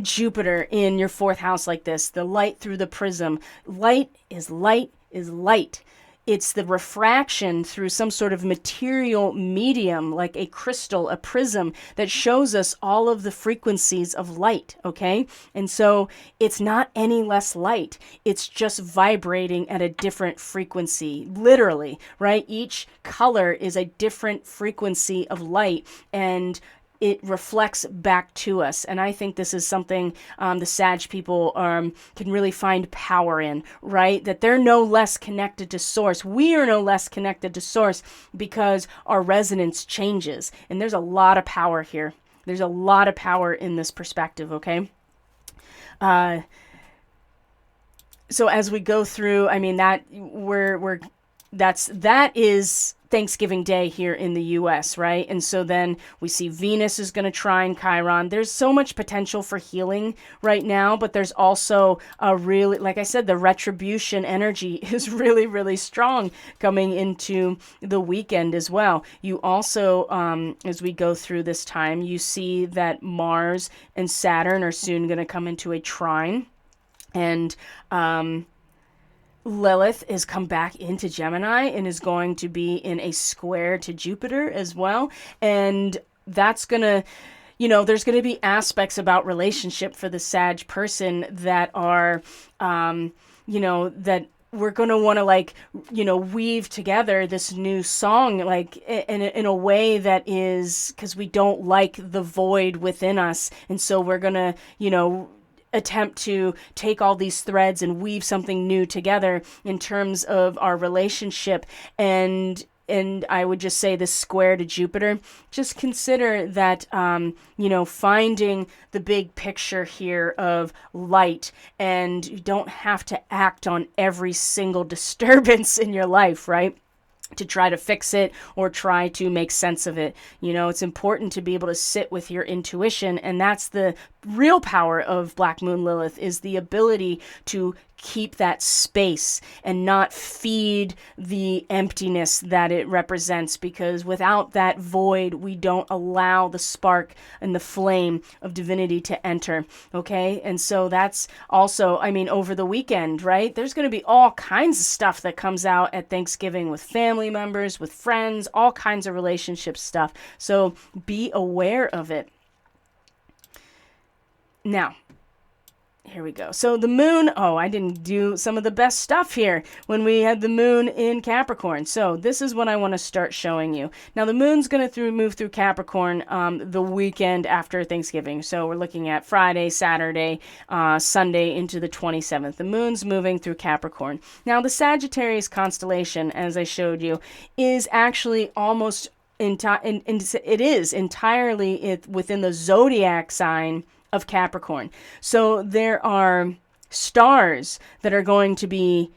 Jupiter in your fourth house like this, the light through the prism. Light is light is light. It's the refraction through some sort of material medium, like a crystal, a prism, that shows us all of the frequencies of light, okay? And so it's not any less light. It's just vibrating at a different frequency, literally, right? Each color is a different frequency of light, and it reflects back to us. And I think this is something the Sag people can really find power in, right? That they're no less connected to source. We are no less connected to source because our resonance changes. And there's a lot of power here. There's a lot of power in this perspective, okay? So as we go through, I mean, that is Thanksgiving Day here in the US, right? And so then we see Venus is going to trine Chiron. There's so much potential for healing right now, but there's also a really, like I said, the retribution energy is really, really strong coming into the weekend as well. You also, as we go through this time, you see that Mars and Saturn are soon going to come into a trine. And, Lilith is come back into Gemini and is going to be in a square to Jupiter as well. And that's going to, there's going to be aspects about relationship for the Sag person that are, that we're going to want to weave together this new song, like in a way that is, because we don't like the void within us. And so we're going to, attempt to take all these threads and weave something new together in terms of our relationship. And I would just say this square to Jupiter, just consider that, finding the big picture here of light, and you don't have to act on every single disturbance in your life, right? To try to fix it or try to make sense of it. It's important to be able to sit with your intuition, and that's the real power of Black Moon Lilith, is the ability to keep that space and not feed the emptiness that it represents, because without that void, we don't allow the spark and the flame of divinity to enter, okay? And so that's also, over the weekend, right? There's going to be all kinds of stuff that comes out at Thanksgiving with family members, with friends, all kinds of relationship stuff. So be aware of it. Now, here we go. So the moon, I didn't do some of the best stuff here when we had the moon in Capricorn. So this is what I want to start showing you. Now the moon's going to move through Capricorn the weekend after Thanksgiving. So we're looking at Friday, Saturday, Sunday into the 27th. The moon's moving through Capricorn. Now the Sagittarius constellation, as I showed you, is actually almost it is entirely within the zodiac sign of Capricorn. So there are stars that are going to be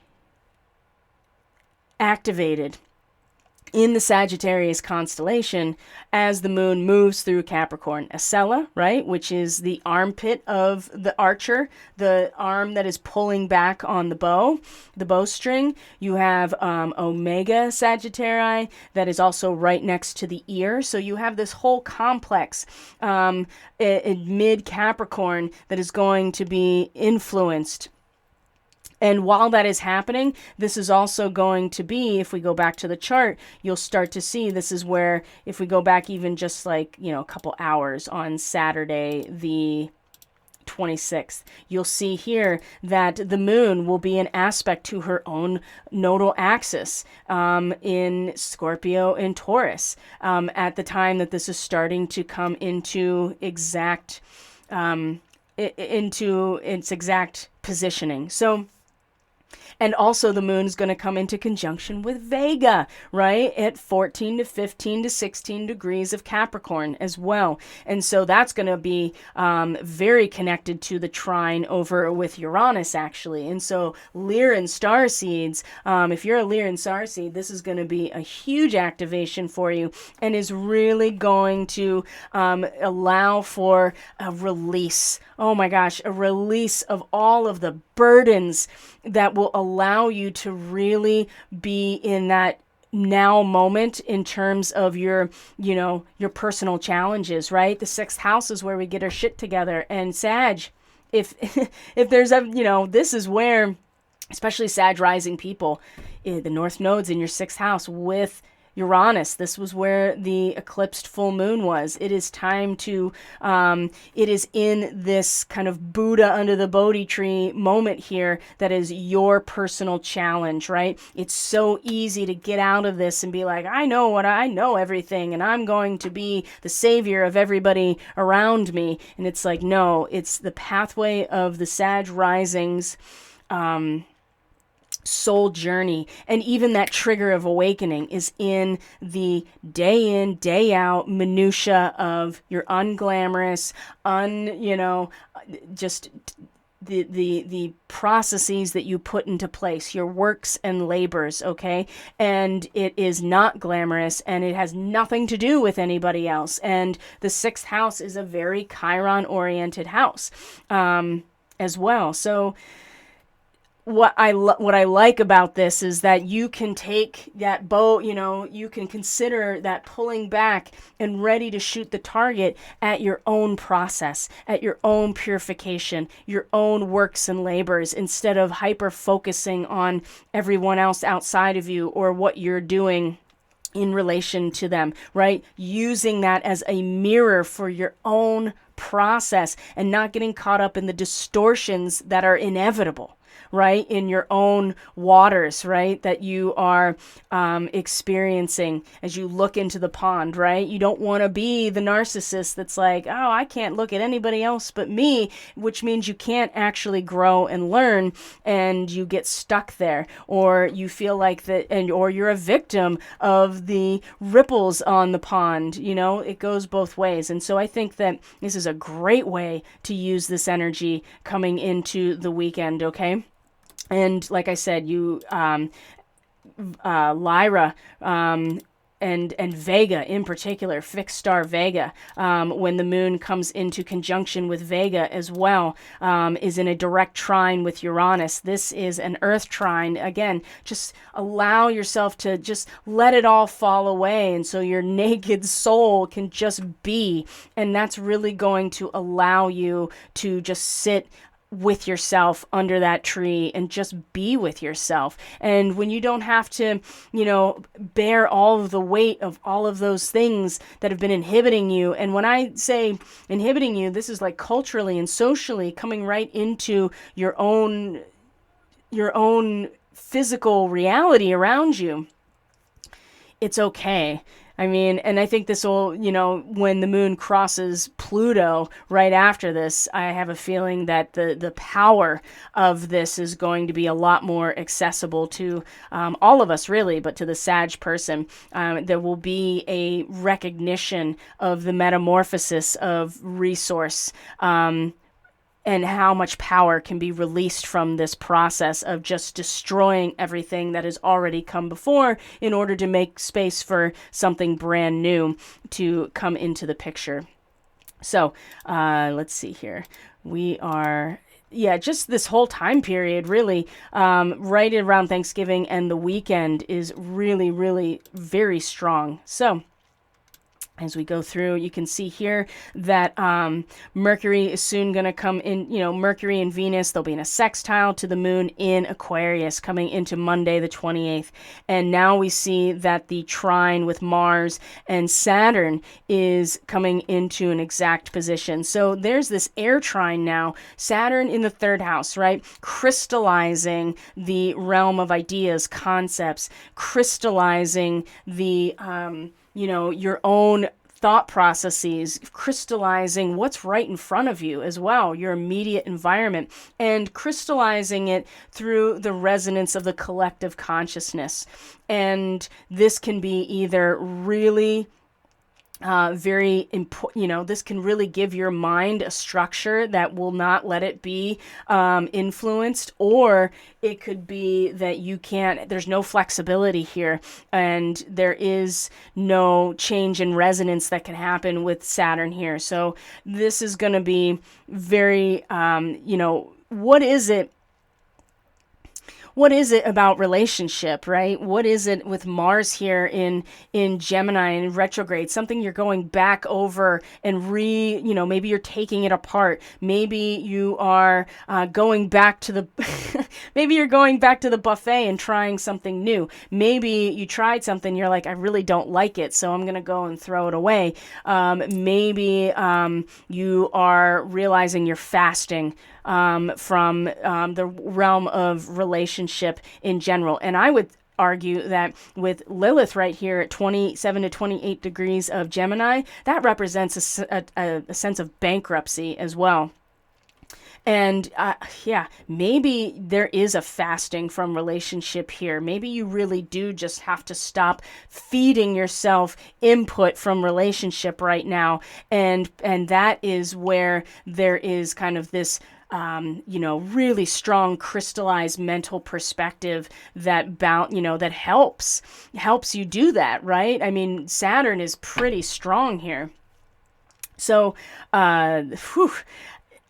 activated in the Sagittarius constellation as the moon moves through Capricorn. Acela, right, which is the armpit of the archer, the arm that is pulling back on the bowstring. You have Omega Sagittarii that is also right next to the ear. So you have this whole complex in mid Capricorn that is going to be influenced. And while that is happening, this is also going to be, if we go back to the chart, you'll start to see this is where, if we go back even just a couple hours on Saturday, the 26th, you'll see here that the moon will be an aspect to her own nodal axis in Scorpio and Taurus at the time that this is starting to come into exact into its exact positioning. So, and also the moon's going to come into conjunction with Vega, right? At 14 to 15 to 16 degrees of Capricorn as well. And so that's going to be very connected to the trine over with Uranus, actually. And so Lyran starseeds, if you're a Lyran starseed, this is going to be a huge activation for you and is really going to allow for a release. Oh my gosh, a release of all of the burdens that will allow you to really be in that now moment in terms of your, your personal challenges, right? The sixth house is where we get our shit together. And Sag, if if there's a, this is where, especially Sag rising people, the North Node's in your sixth house with Uranus. This was where the eclipsed full moon was. It is time to, it is in this kind of Buddha under the Bodhi tree moment here that is your personal challenge, right? It's so easy to get out of this and be like, I know everything, and I'm going to be the savior of everybody around me. And it's like, no, it's the pathway of the Sag risings, soul journey, and even that trigger of awakening is in the day in, day out minutia of your unglamorous, just the processes that you put into place, your works and labors, okay? And it is not glamorous, and it has nothing to do with anybody else. And the sixth house is a very Chiron-oriented house as well. So what I like about this is that you can take that bow, you can consider that pulling back and ready to shoot the target at your own process, at your own purification, your own works and labors, instead of hyper focusing on everyone else outside of you or what you're doing in relation to them, right? Using that as a mirror for your own process and not getting caught up in the distortions that are inevitable, right, in your own waters, right, that you are experiencing as you look into the pond, right? You don't want to be the narcissist that's like, oh, I can't look at anybody else but me, which means you can't actually grow and learn, and you get stuck there, or you feel like that, or you're a victim of the ripples on the pond. It goes both ways. And so I think that this is a great way to use this energy coming into the weekend, okay? And like I said, Lyra, and Vega in particular, fixed star Vega, when the moon comes into conjunction with Vega as well, is in a direct trine with Uranus. This is an earth trine. Again, just allow yourself to just let it all fall away, and so your naked soul can just be. And that's really going to allow you to just sit with yourself under that tree and just be with yourself. And when you don't have to, bear all of the weight of all of those things that have been inhibiting you. And when I say inhibiting you, this is like culturally and socially coming right into your own physical reality around you. It's okay. I mean, and I think this will, when the moon crosses Pluto right after this, I have a feeling that the power of this is going to be a lot more accessible to all of us, really, but to the Sag person. There will be a recognition of the metamorphosis of resource, and how much power can be released from this process of just destroying everything that has already come before in order to make space for something brand new to come into the picture. So let's see here. We are... just this whole time period, really, right around Thanksgiving and the weekend is really, really very strong. So as we go through, you can see here that Mercury is soon going to come in, Mercury and Venus, they'll be in a sextile to the moon in Aquarius coming into Monday the 28th. And now we see that the trine with Mars and Saturn is coming into an exact position. So there's this air trine now, Saturn in the third house, right? Crystallizing the realm of ideas, concepts, crystallizing the, your own thought processes, crystallizing what's right in front of you as well, your immediate environment, and crystallizing it through the resonance of the collective consciousness. And this can be either really very important, this can really give your mind a structure that will not let it be influenced, or it could be that there's no flexibility here, and there is no change in resonance that can happen with Saturn here. So this is going to be very, what is it about relationship, right? What is it with Mars here in Gemini and retrograde? Something you're going back over and maybe you're taking it apart. Maybe you are going back to the, maybe you're going back to the buffet and trying something new. Maybe you tried something, you're like, I really don't like it, so I'm going to go and throw it away. Maybe you are realizing you're fasting from the realm of relationship in general. And I would argue that with Lilith right here at 27 to 28 degrees of Gemini, that represents a sense of bankruptcy as well. And maybe there is a fasting from relationship here. Maybe you really do just have to stop feeding yourself input from relationship right now. And that is where there is kind of this really strong crystallized mental perspective that helps you do that, right? I mean, Saturn is pretty strong here. So,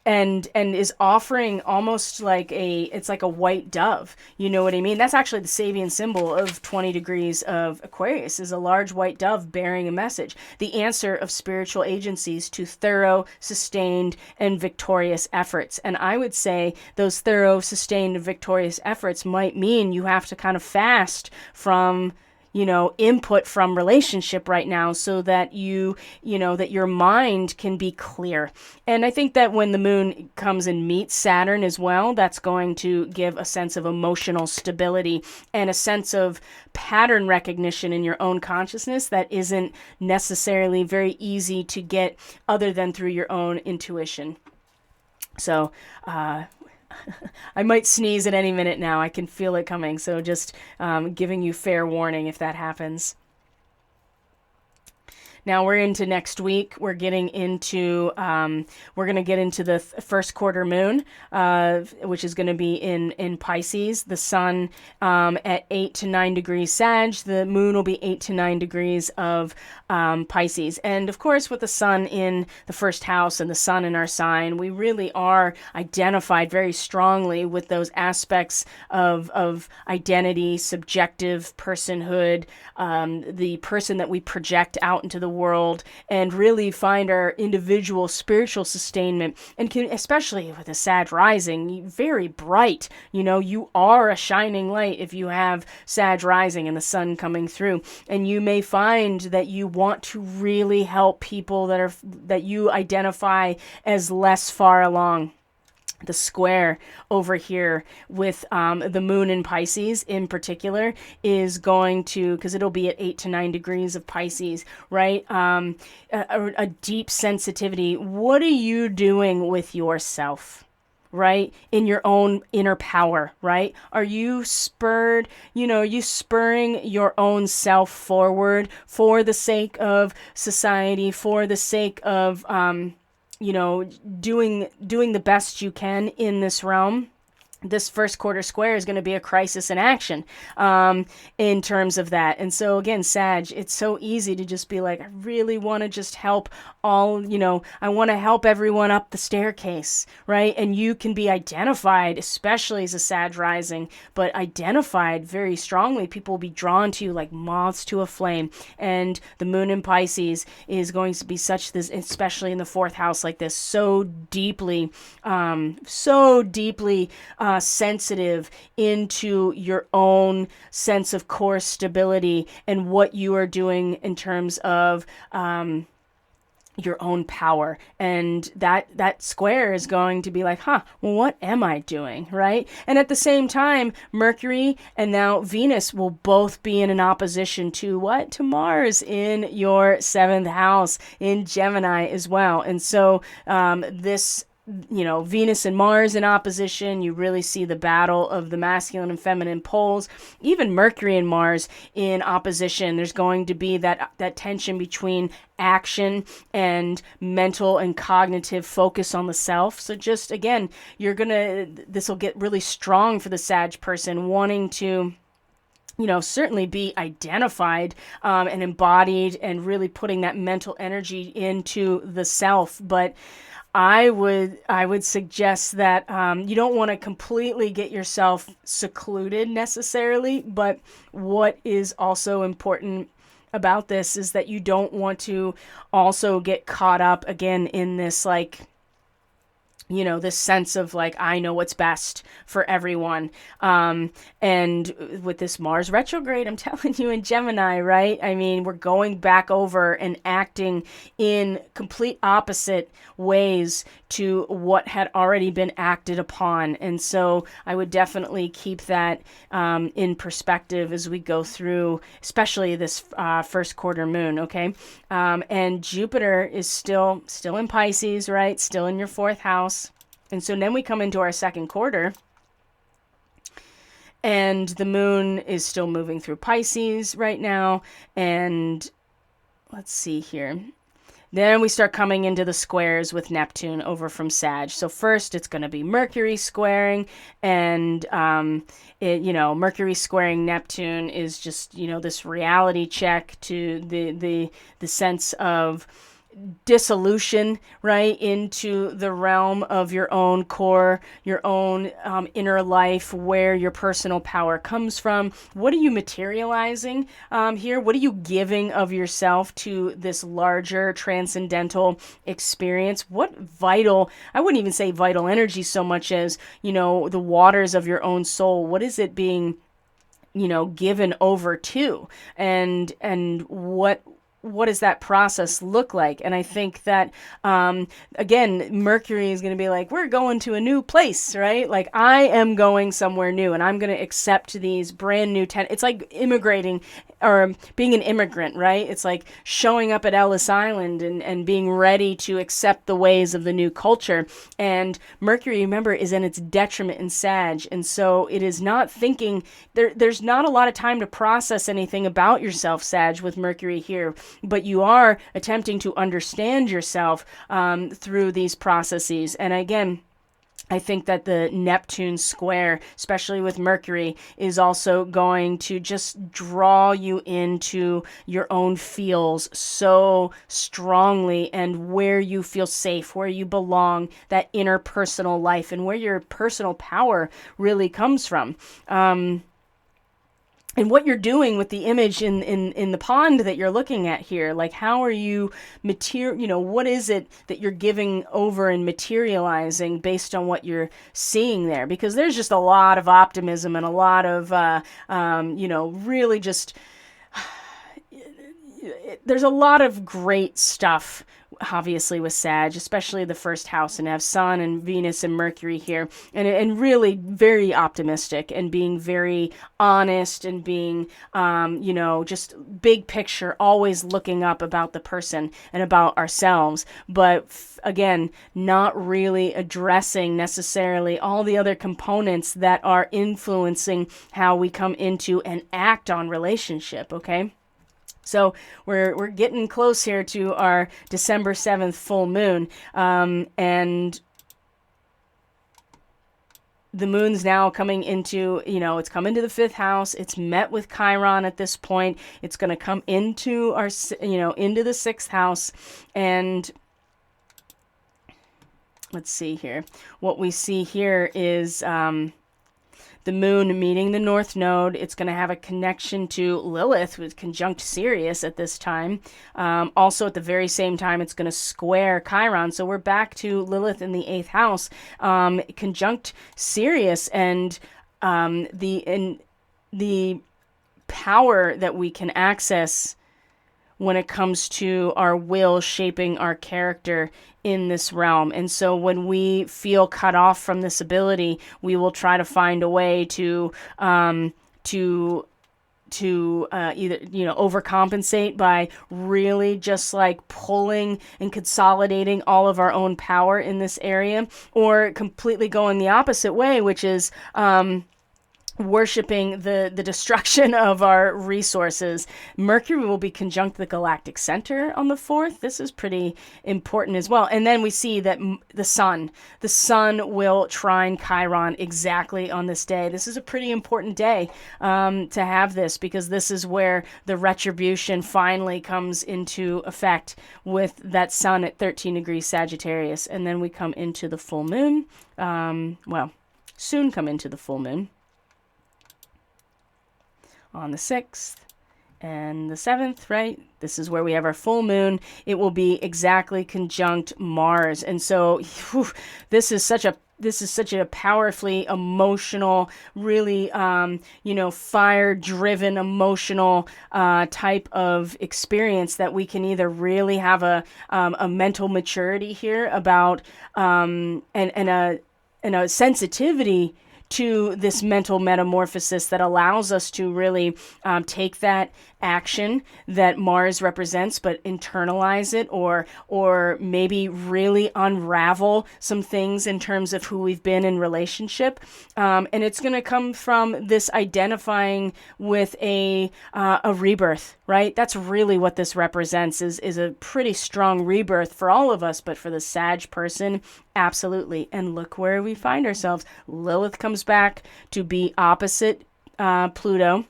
and is offering almost like it's like a white dove. You know what I mean? That's actually the Sabian symbol of 20 degrees of Aquarius, is a large white dove bearing a message. The answer of spiritual agencies to thorough, sustained, and victorious efforts. And I would say those thorough, sustained, and victorious efforts might mean you have to kind of fast from input from relationship right now, so that that your mind can be clear. And I think that when the moon comes and meets Saturn as well, that's going to give a sense of emotional stability and a sense of pattern recognition in your own consciousness that isn't necessarily very easy to get other than through your own intuition. So, I might sneeze at any minute now. I can feel it coming. So just giving you fair warning if that happens. Now we're into next week. We're getting into, we're going to get into the first quarter moon, which is going to be in Pisces. The sun at 8 to 9 degrees Sag. The moon will be 8 to 9 degrees of Pisces. And of course, with the sun in the first house and the sun in our sign, we really are identified very strongly with those aspects of identity, subjective personhood, the person that we project out into the world, and really find our individual spiritual sustainment. And can, especially with a Sag rising, very bright. You are a shining light if you have Sag rising and the sun coming through. And you may find that you want to really help people that you identify as less far along. The square over here with the moon in Pisces in particular is going to, because it'll be at 8 to 9 degrees of Pisces, right? A deep sensitivity. What are you doing with yourself? Right? In your own inner power, right? Are you spurring your own self forward for the sake of society, for the sake of, doing the best you can in this realm? This first quarter square is going to be a crisis in action in terms of that. And so again, Sag, it's so easy to just be like, I really want to just help I want to help everyone up the staircase, right? And you can be identified, especially as a Sag rising, but identified very strongly. People will be drawn to you like moths to a flame. And the moon in Pisces is going to be such this, especially in the fourth house like this, so deeply sensitive into your own sense of core stability and what you are doing in terms of your own power. And that square is going to be like, well, what am I doing, right? And at the same time, Mercury and now Venus will both be in an opposition to what? To Mars in your 7th house in Gemini as well. And so this, Venus and Mars in opposition, you really see the battle of the masculine and feminine poles. Even Mercury and Mars in opposition, there's going to be that tension between action and mental and cognitive focus on the self. So just, again, this will get really strong for the Sag person wanting to certainly be identified and embodied and really putting that mental energy into the self. But I would suggest that you don't want to completely get yourself secluded necessarily, but what is also important about this is that you don't want to also get caught up again in this this sense of I know what's best for everyone. And with this Mars retrograde, I'm telling you, in Gemini, right? I mean, we're going back over and acting in complete opposite ways to what had already been acted upon. And so I would definitely keep that in perspective as we go through, especially this first quarter moon, okay? And Jupiter is still in Pisces, right? Still in your 4th house. And so then we come into our second quarter, and the moon is still moving through Pisces right now. And let's see here. Then we start coming into the squares with Neptune over from Sag. So first it's going to be Mercury squaring, and Mercury squaring Neptune is just, this reality check to the sense of dissolution, right, into the realm of your own core, your own inner life, where your personal power comes from. What are you materializing here? What are you giving of yourself to this larger transcendental experience? What vital, I wouldn't even say vital energy so much as, the waters of your own soul. What is it being, given over to? And what does that process look like? And I think that, again, Mercury is going to be like, we're going to a new place, right? Like, I am going somewhere new, and I'm going to accept these brand new it's like immigrating or being an immigrant, right? It's like showing up at Ellis Island and being ready to accept the ways of the new culture. And Mercury, remember, is in its detriment in Sag. And so it is not thinking, there's not a lot of time to process anything about yourself, Sag, with Mercury here. But you are attempting to understand yourself through these processes. And again, I think that the Neptune square, especially with Mercury, is also going to just draw you into your own feels so strongly, and where you feel safe, where you belong, that inner personal life, and where your personal power really comes from. And what you're doing with the image in the pond that you're looking at here, like, how are you what is it that you're giving over and materializing based on what you're seeing there? Because there's just a lot of optimism and a lot of, really just, there's a lot of great stuff, obviously, with Sag, especially the 1st house, and have Sun and Venus and Mercury here, and really very optimistic, and being very honest, and being, just big picture, always looking up about the person and about ourselves. But again, not really addressing necessarily all the other components that are influencing how we come into and act on relationship, okay? So we're getting close here to our December 7th full moon, and the moon's now coming into, it's coming to the 5th house. It's met with Chiron at this point. It's going to come into our, into the 6th house. And let's see here. What we see here is the moon meeting the North Node. It's going to have a connection to Lilith with conjunct Sirius at this time. Also, at the very same time, it's going to square Chiron. So we're back to Lilith in the 8th house, conjunct Sirius, and the power that we can access when it comes to our will shaping our character in this realm. And so when we feel cut off from this ability, we will try to find a way to either, overcompensate by really just like pulling and consolidating all of our own power in this area, or completely going the opposite way, which is worshiping the destruction of our resources. Mercury will be conjunct the galactic center on the 4th. This is pretty important as well. And then we see that the sun will trine Chiron exactly on this day. This is a pretty important day to have this, because this is where the retribution finally comes into effect with that sun at 13 degrees Sagittarius. And then we come into the full moon. Soon come into the full moon on the 6th and the 7th, right? This is where we have our full moon. It will be exactly conjunct Mars. And so this is such a powerfully emotional, really, fire-driven, emotional type of experience that we can either really have a mental maturity here about and a sensitivity to this mental metamorphosis that allows us to really take that action that Mars represents, but internalize it, or maybe really unravel some things in terms of who we've been in relationship. And it's going to come from this identifying with a rebirth, right? That's really what this represents, is a pretty strong rebirth for all of us, but for the Sag person, absolutely. And look where we find ourselves. Lilith comes back to be opposite Pluto,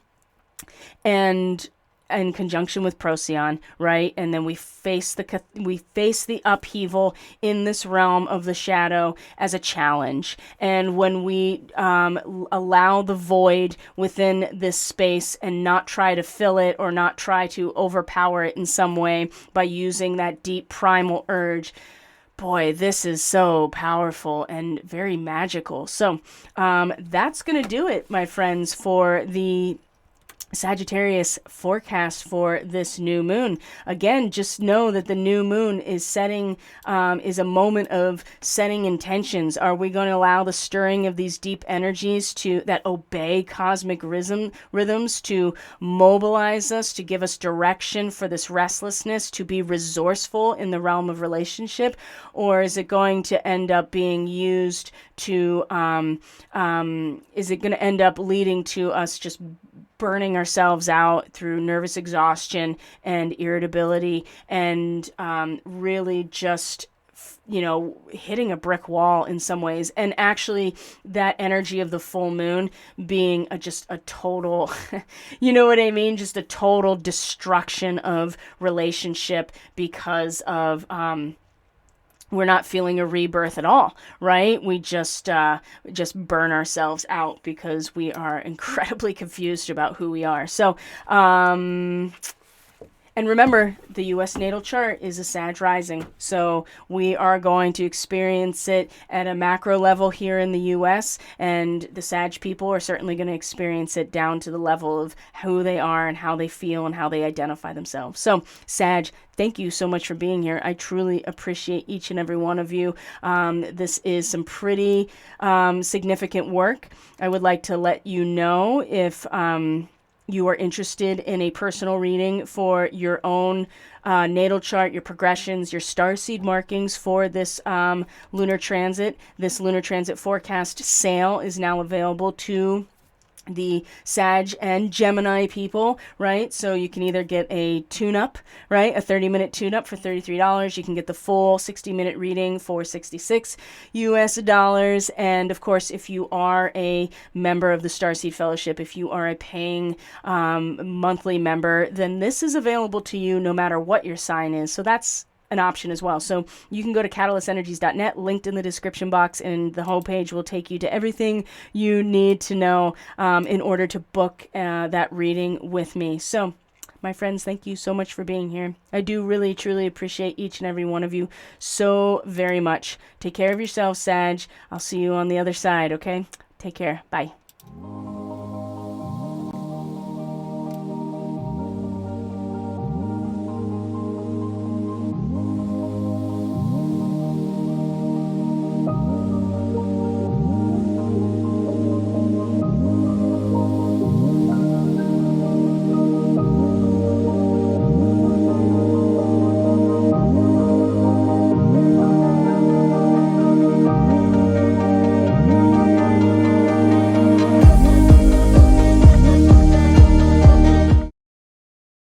and in conjunction with Procyon, right? And then we face the upheaval in this realm of the shadow as a challenge. And when we allow the void within this space and not try to fill it, or not try to overpower it in some way by using that deep primal urge, boy, this is so powerful and very magical. So that's going to do it, my friends, for the Sagittarius forecast for this new moon. Again, just know that the new moon is is a moment of setting intentions. Are we going to allow the stirring of these deep energies that obey cosmic rhythms to mobilize us, to give us direction for this restlessness, to be resourceful in the realm of relationship? Or is it going to end up being used to, is it going to end up leading to us just burning ourselves out through nervous exhaustion and irritability, and really just hitting a brick wall in some ways? And actually that energy of the full moon being just a total you know what I mean, just a total destruction of relationship, because of we're not feeling a rebirth at all, right? We just burn ourselves out because we are incredibly confused about who we are. So, and remember, the U.S. natal chart is a Sag rising. So we are going to experience it at a macro level here in the U.S. And the Sag people are certainly going to experience it down to the level of who they are and how they feel and how they identify themselves. So Sag, thank you so much for being here. I truly appreciate each and every one of you. This is some pretty significant work. I would like to let you know if you are interested in a personal reading for your own natal chart, your progressions, your starseed markings for this lunar transit. This lunar transit forecast sale is now available to the Sag and Gemini people, right? So you can either get a tune-up, right? A 30-minute tune-up for $33. You can get the full 60-minute reading for $66 US. And of course, if you are a member of the Starseed Fellowship, if you are a paying monthly member, then this is available to you no matter what your sign is. So that's an option as well. So you can go to catalystenergies.net, linked in the description box, and the homepage will take you to everything you need to know in order to book that reading with me. So my friends, thank you so much for being here. I do really, truly appreciate each and every one of you so very much. Take care of yourself, Sag. I'll see you on the other side, okay? Take care. Bye.